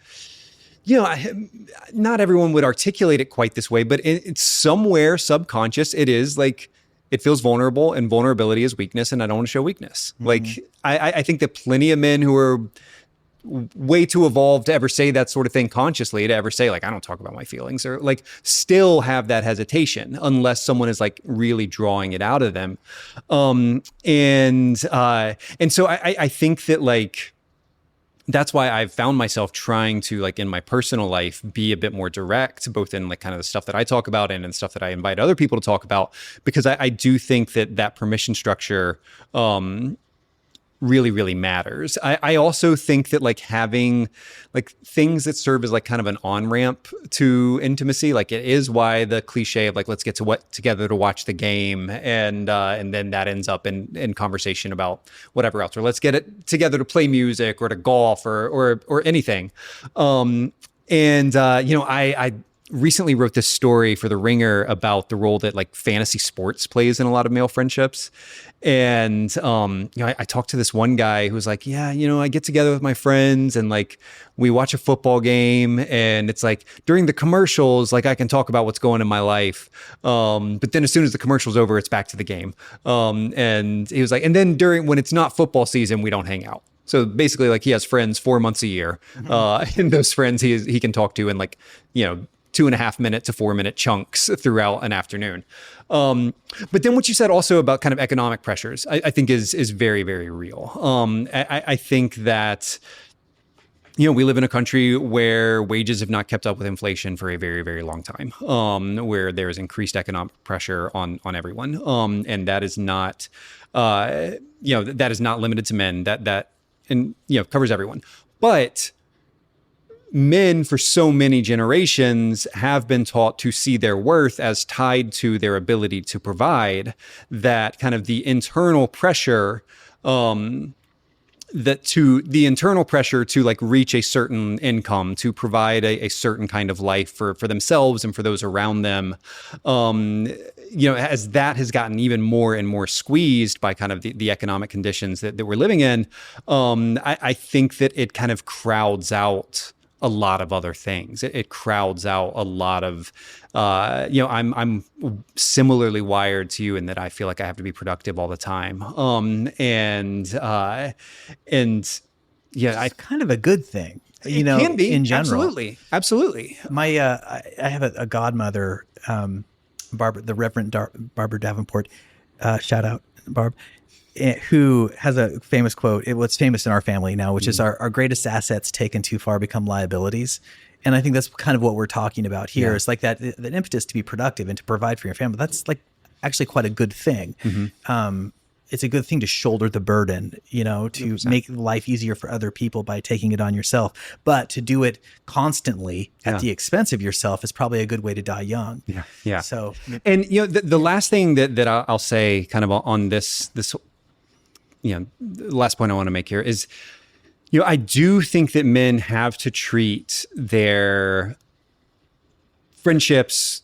everyone would articulate it quite this way, but it's somewhere subconscious. It is like, it feels vulnerable, and vulnerability is weakness, and I don't want to show weakness. Like, I think that plenty of men who are way too evolved to ever say that sort of thing consciously, to ever say like, I don't talk about my feelings, or like still have that hesitation unless someone is like really drawing it out of them. And so I think that like, that's why I've found myself trying to, like, in my personal life, be a bit more direct, both in like kind of the stuff that I talk about and in stuff that I invite other people to talk about, because I do think that permission structure, really, really matters. I also think that like having like things that serve as like kind of an on-ramp to intimacy, like it is why the cliche of like, let's get together to watch the game, and then that ends up in conversation about whatever else, or let's get it together to play music or to golf or anything. I recently wrote this story for The Ringer about the role that like fantasy sports plays in a lot of male friendships. And, I talked to this one guy who was like, yeah, I get together with my friends and like, we watch a football game, and it's like during the commercials, like I can talk about what's going on in my life. But then as soon as the commercial's over, it's back to the game. And he was like, and then when it's not football season, we don't hang out. So basically like he has friends 4 months a year. And those friends he can talk to in like, 2.5 minute to 4 minute chunks throughout an afternoon. But then what you said also about kind of economic pressures, I think is very, very real. I think that, we live in a country where wages have not kept up with inflation for a very, very long time, where there is increased economic pressure on everyone. And that is not, that is not limited to men, that covers everyone. But men for so many generations have been taught to see their worth as tied to their ability to provide, that kind of the internal pressure, to like reach a certain income, to provide a certain kind of life for themselves and for those around them. As that has gotten even more and more squeezed by kind of the economic conditions that we're living in, I think that it kind of crowds out a lot of other things. It crowds out a lot of, I'm similarly wired to you in that I feel like I have to be productive all the time. It's kind of a good thing, it can be, in general. Absolutely. I have a godmother, Barbara, the Reverend Barbara Davenport, shout out, Barb, who has a famous quote. What's famous in our family now, which is our greatest assets taken too far become liabilities. And I think that's kind of what we're talking about here. Yeah. It's like that impetus to be productive and to provide for your family. That's like actually quite a good thing. Mm-hmm. It's a good thing to shoulder the burden, to 100%. Make life easier for other people by taking it on yourself. But to do it constantly at the expense of yourself is probably a good way to die young. Yeah. Yeah. So, and the last thing that I'll say kind of on this, the last point I want to make here is, I do think that men have to treat their friendships,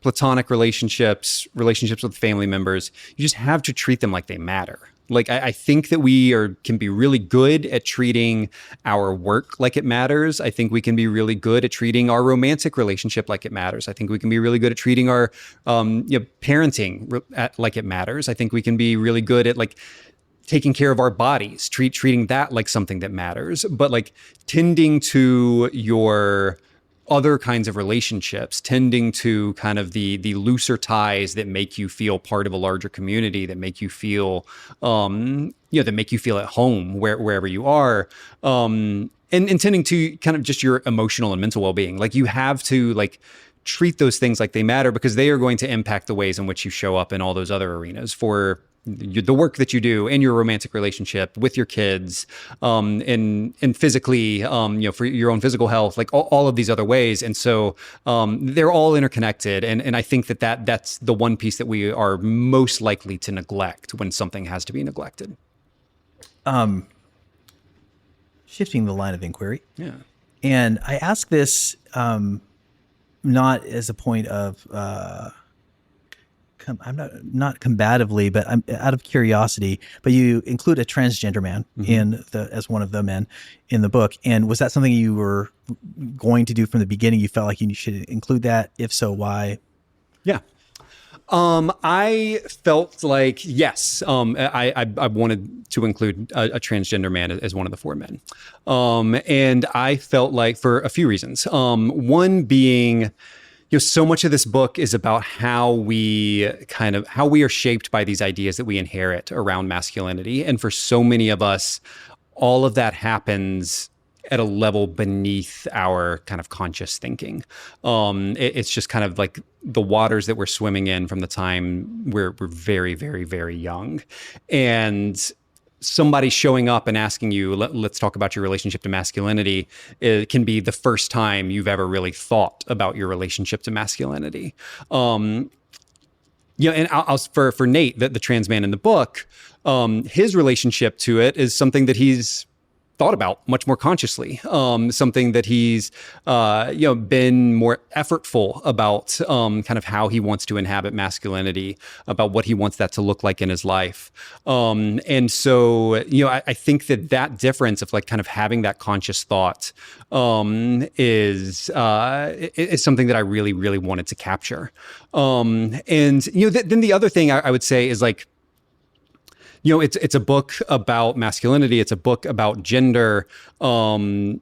platonic relationships with family members, you just have to treat them like they matter. Like, I think that we can be really good at treating our work like it matters. I think we can be really good at treating our romantic relationship like it matters. I think we can be really good at treating our parenting like it matters. I think we can be really good at like taking care of our bodies, treating that like something that matters. But like tending to your other kinds of relationships, tending to kind of the looser ties that make you feel part of a larger community, that make you feel, that make you feel at home wherever you are, and tending to kind of just your emotional and mental well-being. Like you have to like treat those things like they matter, because they are going to impact the ways in which you show up in all those other arenas for the work that you do in your romantic relationship with your kids, and physically, for your own physical health, like all of these other ways. And so they're all interconnected. And I think that's the one piece that we are most likely to neglect when something has to be neglected. Shifting the line of inquiry. Yeah. And I ask this not as a point of, I'm not combatively, but I'm out of curiosity. But you include a transgender man as one of the men in the book. And was that something you were going to do from the beginning? You felt like you should include that? If so, why? Yeah. I felt like, yes, I wanted to include a transgender man as one of the four men. And I felt like for a few reasons. One being, so much of this book is about how we are shaped by these ideas that we inherit around masculinity. And for so many of us, all of that happens at a level beneath our kind of conscious thinking. It's just kind of like the waters that we're swimming in from the time we're very, very, very young. And somebody showing up and asking you, let's talk about your relationship to masculinity, it can be the first time you've ever really thought about your relationship to masculinity. And for Nate, the trans man in the book, his relationship to it is something that he's thought about much more consciously, something that he's, been more effortful about, kind of how he wants to inhabit masculinity, about what he wants that to look like in his life. And so, I think that difference of like kind of having that conscious thought, is something that I really, really wanted to capture. Then the other thing I would say is like, it's a book about masculinity. It's a book about gender. As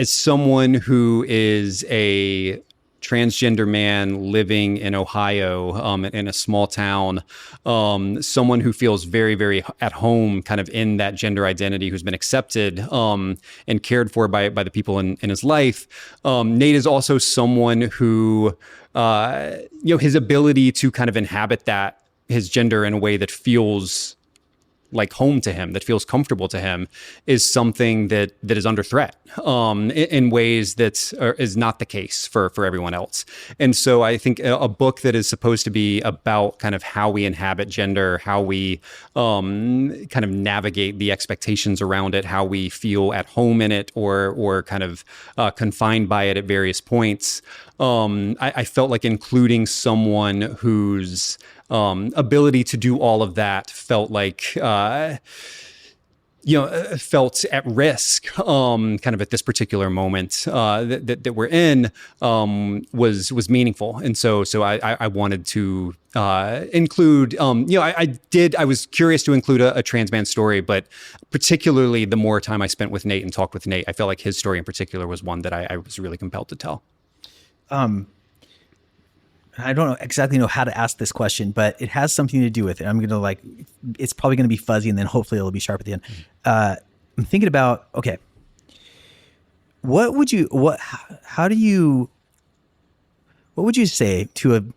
someone who is a transgender man living in Ohio, in a small town, someone who feels very, very at home kind of in that gender identity, who's been accepted and cared for by the people in his life. Nate is also someone who, his ability to kind of inhabit his gender in a way that feels like home to him, that feels comfortable to him, is something that is under threat in ways that is not the case for everyone else. And so I think a book that is supposed to be about kind of how we inhabit gender, how we kind of navigate the expectations around it, how we feel at home in it or kind of confined by it at various points. I felt like including someone whose ability to do all of that felt like, felt at risk, kind of at this particular moment that we're in, was meaningful. And so I wanted to include, I was curious to include a trans man story, but particularly the more time I spent with Nate and talked with Nate, I felt like his story in particular was one that I was really compelled to tell. I don't exactly know how to ask this question, but it has something to do with it. I'm going to it's probably going to be fuzzy and then hopefully it'll be sharp at the end. I'm thinking about, okay, what would you say to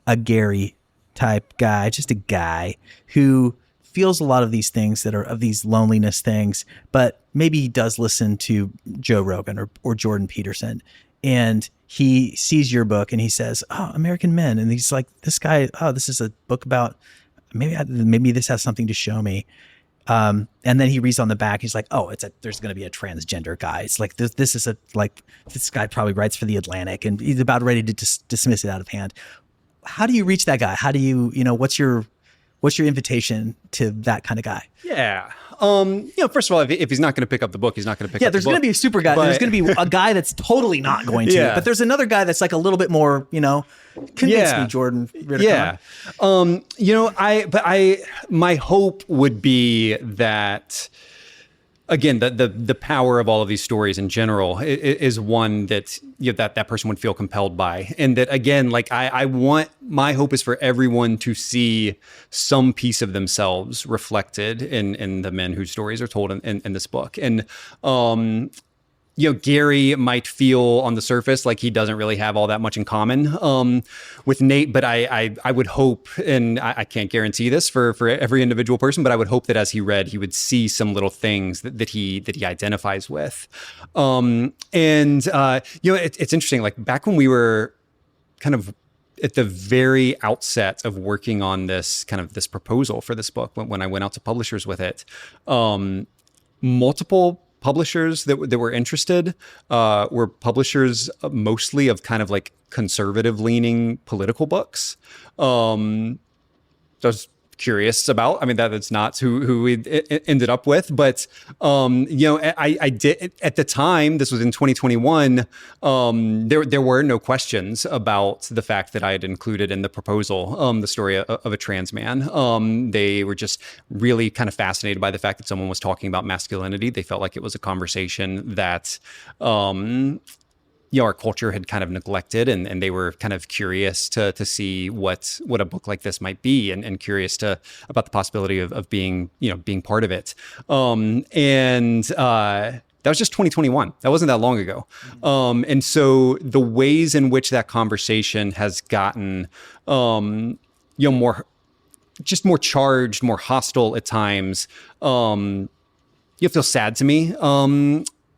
a Gary type guy, just a guy who feels a lot of these things that are of these loneliness things, but maybe he does listen to Joe Rogan or Jordan Peterson, and he sees your book and he says, "Oh, American Men," and he's like, "This guy, this is a book about maybe this has something to show me." And then he reads on the back, he's like, "Oh, there's going to be a transgender guy." It's like this guy probably writes for the Atlantic, and he's about ready to dismiss it out of hand. How do you reach that guy? How do you, what's your invitation to that kind of guy? Yeah. First of all, if he's not going to pick up the book, he's not going to pick up the book. Yeah, there's going to be a super guy. There's going to be a guy that's totally not going to. Yeah. But there's another guy that's like a little bit more, convince me, Jordan Ritter Conn. Yeah. My hope would be that, again, the power of all of these stories in general is one that that person would feel compelled by, and that again, like my hope is for everyone to see some piece of themselves reflected in the men whose stories are told in this book, and Gary might feel on the surface like he doesn't really have all that much in common with Nate, but I would hope, and I can't guarantee this for every individual person, but I would hope that as he read, he would see some little things that he identifies with. It's interesting, like back when we were kind of at the very outset of working on this proposal for this book, when I went out to publishers with it, multiple publishers that were interested were publishers mostly of kind of like conservative leaning political books. So I was curious about, I mean, that's not who we ended up with, but I did at the time, this was in 2021, there were no questions about the fact that I had included in the proposal the story of a trans man. They were just really kind of fascinated by the fact that someone was talking about masculinity. They felt like it was a conversation that our culture had kind of neglected, and they were kind of curious to see what a book like this might be, and curious about the possibility of being part of it. That was just 2021. That wasn't that long ago. And so the ways in which that conversation has gotten, more charged, more hostile at times, you feel sad to me.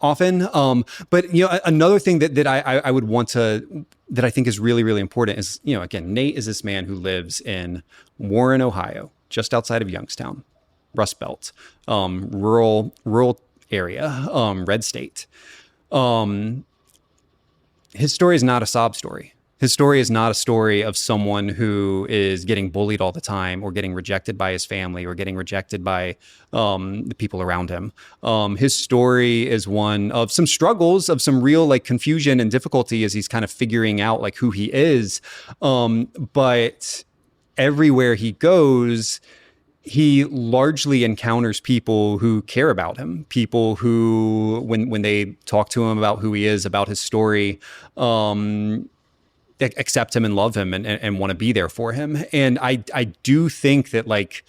Often. But another thing that I would want to, that I think is really, really important is, again, Nate is this man who lives in Warren, Ohio, just outside of Youngstown, Rust Belt, rural area, red state. His story is not a sob story. His story is not a story of someone who is getting bullied all the time, or getting rejected by his family, or getting rejected by the people around him. His story is one of some struggles, of some real like confusion and difficulty as he's kind of figuring out like who he is. But everywhere he goes, he largely encounters people who care about him, people who, when they talk to him about who he is, about his story, accept him and love him and want to be there for him. And I do think that, like,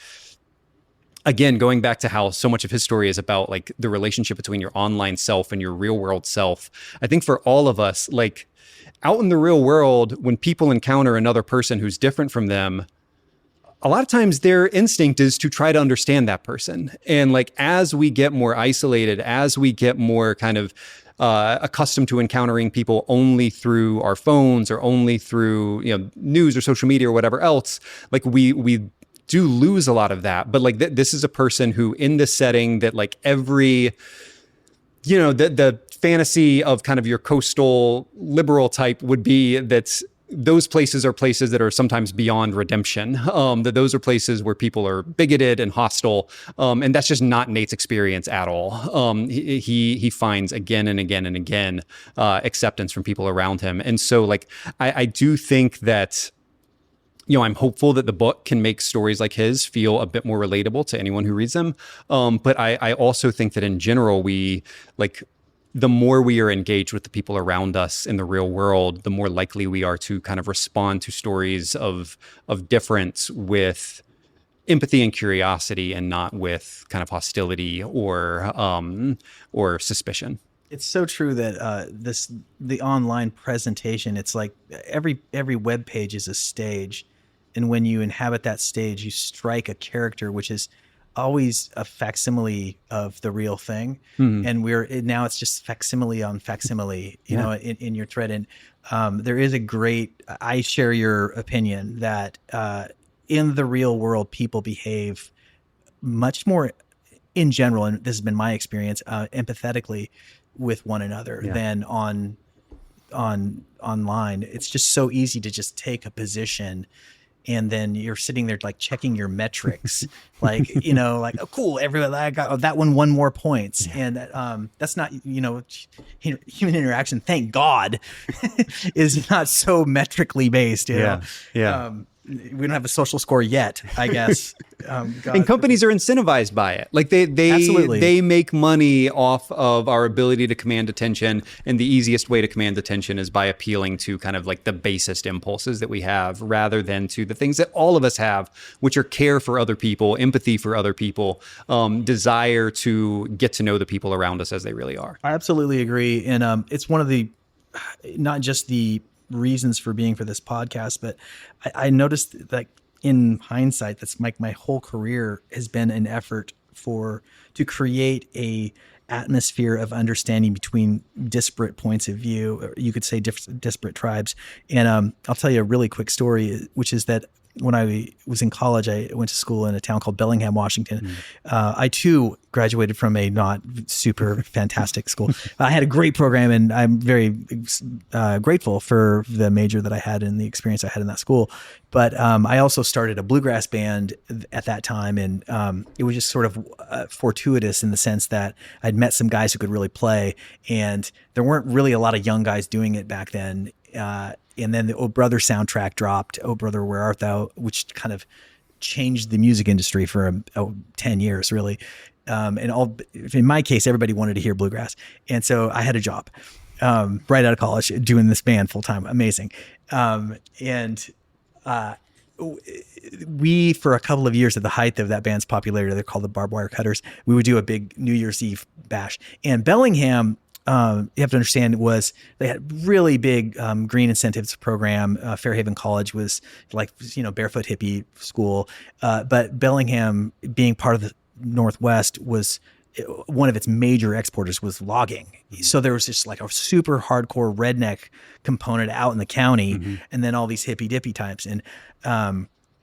again, going back to how so much of his story is about like the relationship between your online self and your real world self, I think for all of us, like out in the real world, when people encounter another person who's different from them, a lot of times their instinct is to try to understand that person. And like, as we get more isolated, as we get more kind of accustomed to encountering people only through our phones, or only through news or social media or whatever else, like we do lose a lot of that. But like this is a person who, in this setting, that like every the fantasy of kind of your coastal liberal type would be that those places are places that are sometimes beyond redemption. That those are places where people are bigoted and hostile. And that's just not Nate's experience at all. He finds again and again and again acceptance from people around him. And so like, I do think that, I'm hopeful that the book can make stories like his feel a bit more relatable to anyone who reads them. But I also think that in general, the more we are engaged with the people around us in the real world, the more likely we are to kind of respond to stories of difference with empathy and curiosity, and not with kind of hostility or suspicion. It's so true that the online presentation, it's like every web page is a stage, and when you inhabit that stage, you strike a character which is always a facsimile of the real thing. Mm-hmm. And now it's just facsimile on facsimile, in your thread. And there is I share your opinion that in the real world, people behave much more, in general, and this has been my experience, empathetically with one another than online. It's just so easy to just take a position, and then you're sitting there like checking your metrics, like, like, oh, cool, everybody, I got that one more points. And that's not, human interaction, thank God, is not so metrically based. we don't have a social score yet, I guess. And companies are incentivized by it. Like Absolutely. they make money off of our ability to command attention. And the easiest way to command attention is by appealing to kind of like the basest impulses that we have rather than to the things that all of us have, which are care for other people, empathy for other people, desire to get to know the people around us as they really are. I absolutely agree. And it's one of the, not just the reasons for being for this podcast, but I noticed that in hindsight, that's like my whole career has been an effort to create a atmosphere of understanding between disparate points of view, or you could say disparate tribes. And I'll tell you a really quick story, which is that when I was in college, I went to school in a town called Bellingham, Washington. I too graduated from a not super fantastic school. I had a great program, and I'm very grateful for the major that I had and the experience I had in that school. But I also started a bluegrass band at that time, and it was just sort of fortuitous in the sense that I'd met some guys who could really play, and there weren't really a lot of young guys doing it back then. And then the Oh Brother soundtrack dropped, Oh Brother, Where Art Thou, which kind of changed the music industry for 10 years, really. In my case, everybody wanted to hear bluegrass. And so I had a job right out of college doing this band full time. Amazing. We, for a couple of years at the height of that band's popularity, they're called the Barbed Wire Cutters, we would do a big New Year's Eve bash. And Bellingham, you have to understand, they had really big green incentives program. Fairhaven College was like, barefoot hippie school. But Bellingham, being part of the Northwest, was one of its major exporters was logging. So there was just like a super hardcore redneck component out in the county, and then all these hippie dippy types. And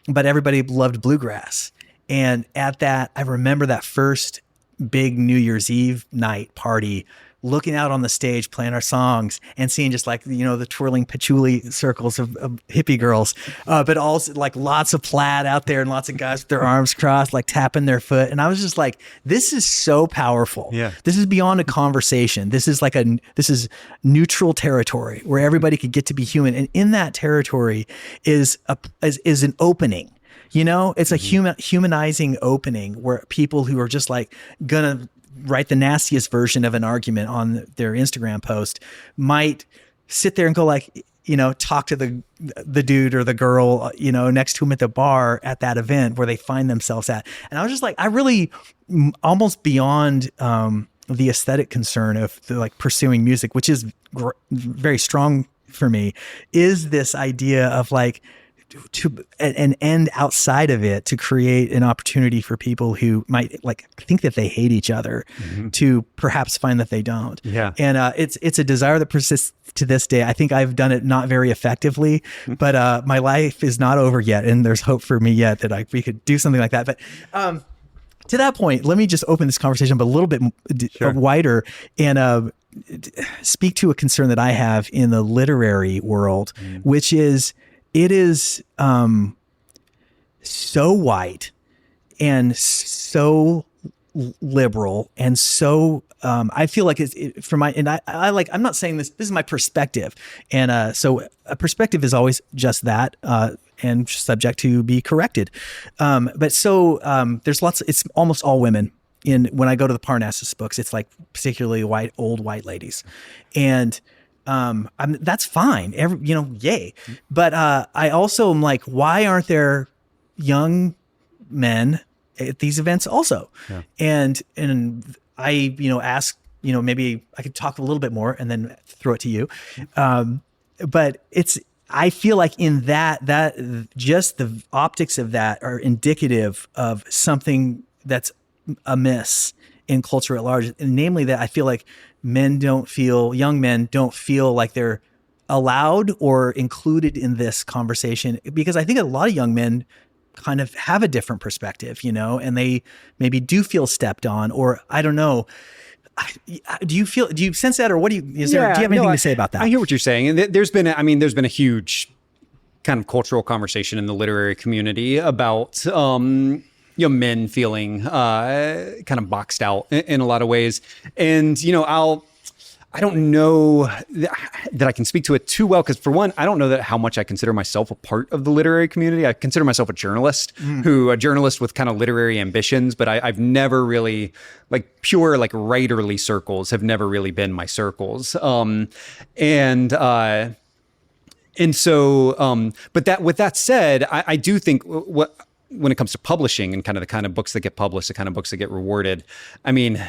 but everybody loved bluegrass. And at that, I remember that first big New Year's Eve night party, looking out on the stage, playing our songs, and seeing just like, the twirling patchouli circles of hippie girls, but also like lots of plaid out there and lots of guys with their arms crossed, like tapping their foot. And I was just like, this is so powerful. Yeah. This is beyond a conversation. This is this is neutral territory where everybody could get to be human. And in that territory is an opening. It's a humanizing opening where people who are just like gonna write the nastiest version of an argument on their Instagram post might sit there and go like, talk to the dude or the girl, next to him at the bar at that event where they find themselves at. And I was just like, I really almost beyond the aesthetic concern of pursuing music, which is very strong for me, is this idea of like, to an end outside of it to create an opportunity for people who might think that they hate each other to perhaps find that they don't. Yeah. And it's a desire that persists to this day. I think I've done it not very effectively, but my life is not over yet, and there's hope for me yet that we could do something like that. But to that point, let me just open this conversation, but a little bit wider, and speak to a concern that I have in the literary world, which is, it is so white and so liberal and so I feel like I'm not saying this is my perspective, and so a perspective is always just that and subject to be corrected, but there's lots. It's almost all women. When I go to the Parnassus books, it's like particularly old white ladies, and that's fine. Yay. But I also am like, why aren't there young men at these events also? Yeah. And I, ask, maybe I could talk a little bit more and then throw it to you. But I feel like in that just the optics of that are indicative of something that's amiss in culture at large. And namely that I feel like young men don't feel like they're allowed or included in this conversation, because I think a lot of young men kind of have a different perspective, and they maybe do feel stepped on, or I don't know. Do you sense that, or do you have anything to say about that? I hear what you're saying. And there's been a huge kind of cultural conversation in the literary community about, men feeling kind of boxed out in a lot of ways. And, I don't know that I can speak to it too well, because for one, I don't know that how much I consider myself a part of the literary community. I consider myself a journalist a journalist with kind of literary ambitions, but I've never really, like, pure like writerly circles have never really been my circles. But that, with that said, I do think when it comes to publishing and kind of books that get published, the kind of books that get rewarded, I mean,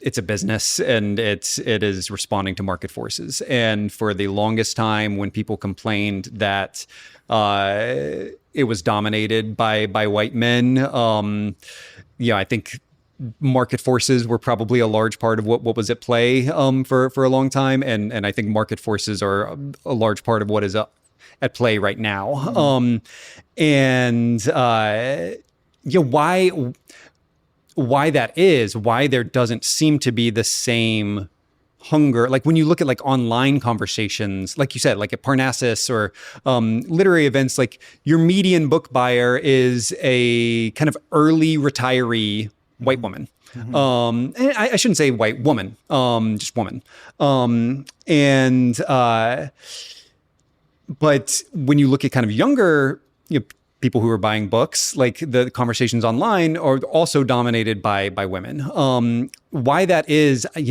it's a business, and it is responding to market forces. And for the longest time, when people complained that it was dominated by white men, I think market forces were probably a large part of what was at play for a long time, and I think market forces are a large part of what is at play right now. Why that is, why there doesn't seem to be the same hunger. Like when you look at like online conversations, like you said, like at Parnassus or literary events, like your median book buyer is a kind of early retiree white woman. And I shouldn't say white woman, just woman. But when you look at kind of younger, people who are buying books, like the conversations online are also dominated by women. Why that is, I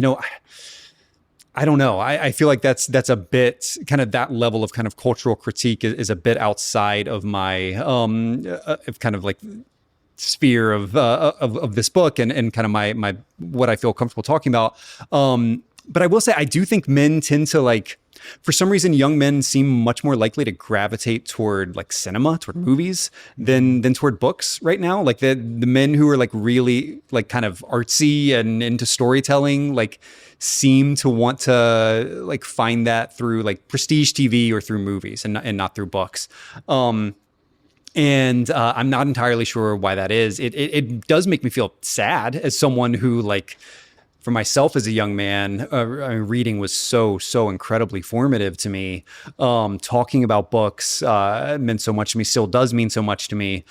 don't know. I feel like that's a bit kind of, that level of kind of cultural critique is a bit outside of my kind of like sphere of this book and kind of my what I feel comfortable talking about. But I will say, I do think men tend to, like, for some reason, young men seem much more likely to gravitate toward like cinema, toward movies than toward books right now. Like the men who are like really like kind of artsy and into storytelling, like seem to want to like find that through like prestige TV or through movies and not through books. I'm not entirely sure why that is. It does make me feel sad as someone who, like, for myself as a young man, reading was so incredibly formative to me. Talking about books meant so much to me, still does mean so much to me.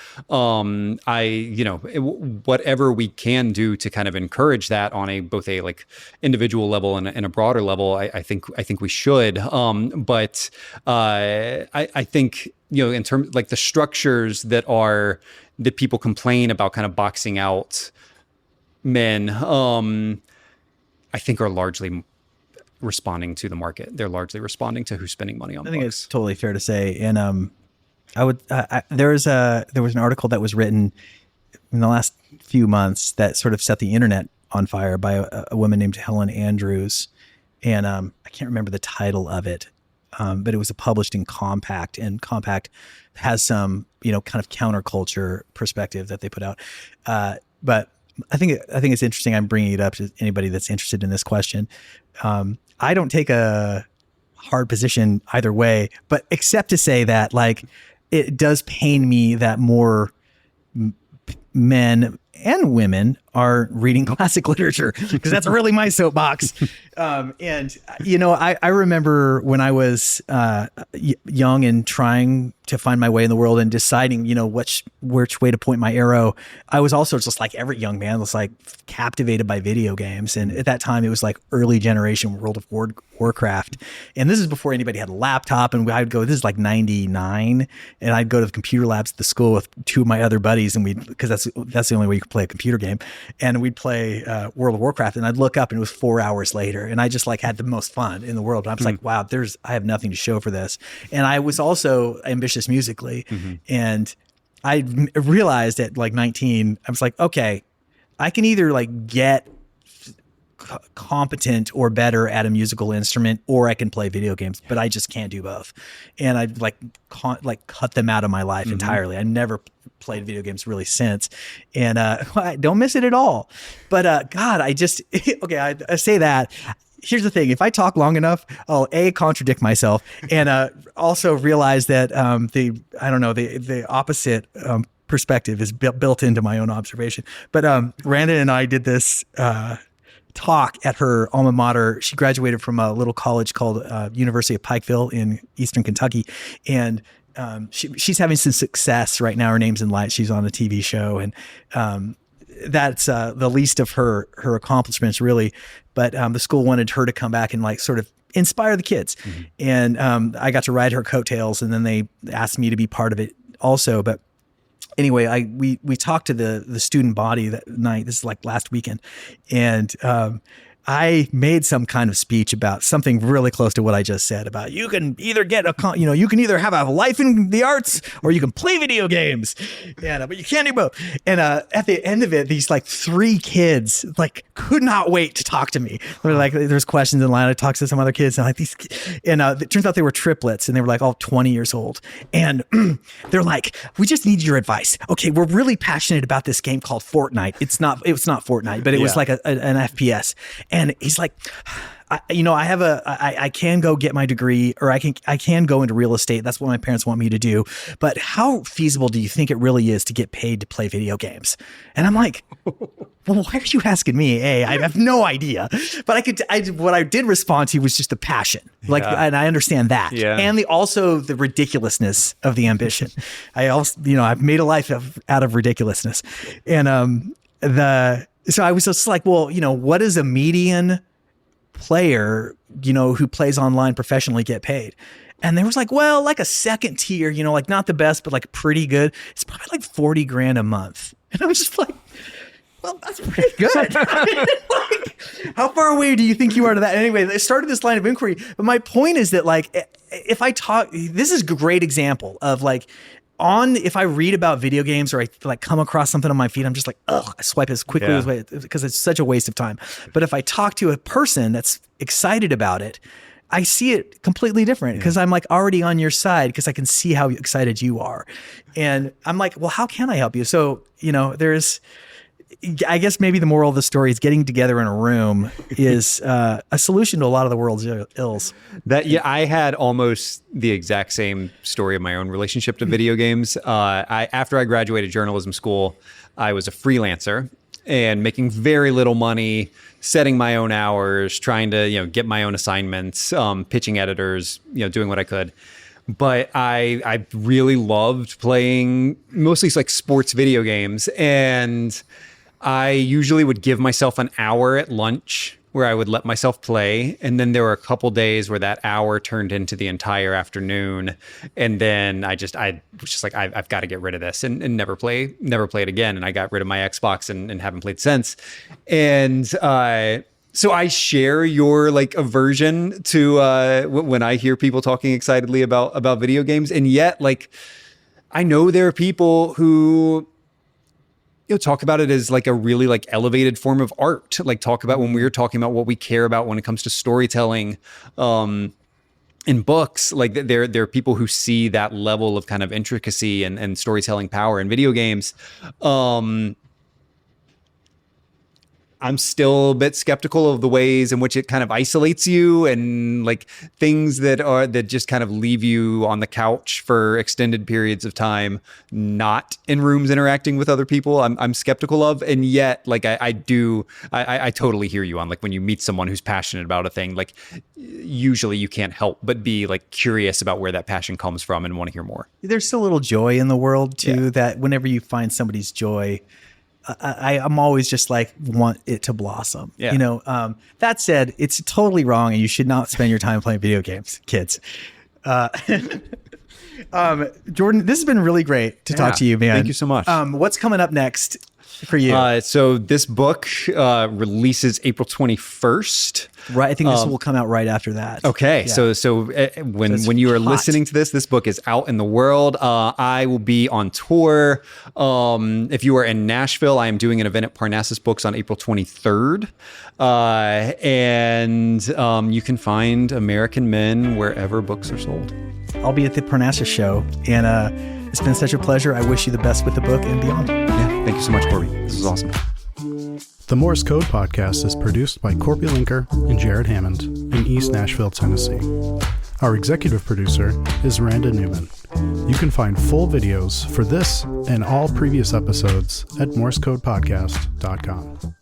Whatever we can do to kind of encourage that on both a like individual level and a broader level, I think we should. But I think, in terms like the structures that people complain about kind of boxing out men, I think are largely responding to the market. They're largely responding to who's spending money on books. I think it's totally fair to say. And there was an article that was written in the last few months that sort of set the internet on fire by a woman named Helen Andrews. And I can't remember the title of it, but it was published in Compact, and Compact has some, kind of counterculture perspective that they put out. But I think it's interesting. I'm bringing it up to anybody that's interested in this question. I don't take a hard position either way, but except to say that, like, it does pain me that more men and women are reading classic literature, because that's really my soapbox. I remember when I was young and trying to find my way in the world and deciding, which way to point my arrow. I was also just like every young man, was like captivated by video games. And at that time, it was like early generation World of Warcraft. And this is before anybody had a laptop. And I'd go, this is like 99. And I'd go to the computer labs at the school with two of my other buddies. And because that's the only way you could play a computer game. And we'd play World of Warcraft, and I'd look up and it was 4 hours later. And I just like had the most fun in the world. And I was like, wow, I have nothing to show for this. And I was also ambitious musically. And I realized at like 19, I was like, okay, I can either like get competent or better at a musical instrument, or I can play video games, but I just can't do both. And I cut them out of my life entirely. I never played video games really since, and I don't miss it at all. But God, I just I say that. Here's the thing: if I talk long enough, I'll contradict myself, and also realize that the opposite perspective is built into my own observation. But Randa and I did this talk at her alma mater. She graduated from a little college called University of Pikeville in Eastern Kentucky, and she's having some success right now. Her name's in lights. She's on a TV show, and that's the least of her accomplishments, really. But the school wanted her to come back and like sort of inspire the kids. And I got to ride her coattails, and then they asked me to be part of it also. But anyway, we talked to the student body that night. This is like last weekend. And I made some kind of speech about something really close to what I just said about you can either you can either have a life in the arts or you can play video games, but you can't do both. And at the end of it, these like 3 kids like could not wait to talk to me. They're like, there's questions in line. I talked to some other kids, and like these, and it turns out they were triplets, and they were like all 20 years old. And they're like, we just need your advice. Okay, we're really passionate about this game called Fortnite. It was not Fortnite, but it was like an FPS. And he's like, I can go get my degree, or I can go into real estate. That's what my parents want me to do. But how feasible do you think it really is to get paid to play video games? And I'm like, well, why are you asking me? I have no idea. But what I did respond to was just the passion. Like, and I understand that. Yeah. And also the ridiculousness of the ambition. I've made a life out of ridiculousness. And so I was just like, well, what is a median player, who plays online professionally get paid? And there was like, well, like a second tier, like not the best, but like pretty good. It's probably like $40,000 a month. And I was just like, well, that's pretty good. Like, how far away do you think you are to that? Anyway, I started this line of inquiry, but my point is that like, if I talk, this is a great example of like, if I read about video games or I like come across something on my feed, I'm just like, I swipe as quickly as because it's such a waste of time. But if I talk to a person that's excited about it, I see it completely different because I'm like already on your side because I can see how excited you are. And I'm like, well, how can I help you? So, I guess maybe the moral of the story is getting together in a room is a solution to a lot of the world's ills. I had almost the exact same story of my own relationship to video games. After I graduated journalism school, I was a freelancer and making very little money, setting my own hours, trying to get my own assignments, pitching editors, doing what I could. But I really loved playing mostly like sports video games, and I usually would give myself an hour at lunch where I would let myself play. And then there were a couple days where that hour turned into the entire afternoon. And then I was just like, I've got to get rid of this and never play it again. And I got rid of my Xbox and haven't played since. And so I share your like aversion to when I hear people talking excitedly about video games. And yet like, I know there are people who talk about it as like a really like elevated form of art, like talk about when we were talking about what we care about when it comes to storytelling in books, like there are people who see that level of kind of intricacy and storytelling power in video games. I'm still a bit skeptical of the ways in which it kind of isolates you and like things that just kind of leave you on the couch for extended periods of time, not in rooms interacting with other people. I'm skeptical of, and yet like I totally hear you on like when you meet someone who's passionate about a thing, like usually you can't help but be like curious about where that passion comes from and want to hear more. There's still a little joy in the world too, that whenever you find somebody's joy, I'm always just like want it to blossom. Yeah. That said, it's totally wrong, and you should not spend your time playing video games, kids. Jordan, this has been really great to talk to you, man. Thank you so much. What's coming up next for you? So this book releases April 21st. Right. I think this will come out right after that. Okay. Yeah. So when you are listening to this book is out in the world. I will be on tour. If you are in Nashville, I am doing an event at Parnassus Books on April 23rd. And you can find American Men wherever books are sold. I'll be at the Parnassus show, and it's been such a pleasure. I wish you the best with the book and beyond. Yeah. Thank you so much, Korby. This was awesome. The Morse Code Podcast is produced by Korby Lenker and Jared Hammond in East Nashville, Tennessee. Our executive producer is Randa Newman. You can find full videos for this and all previous episodes at morsecodepodcast.com.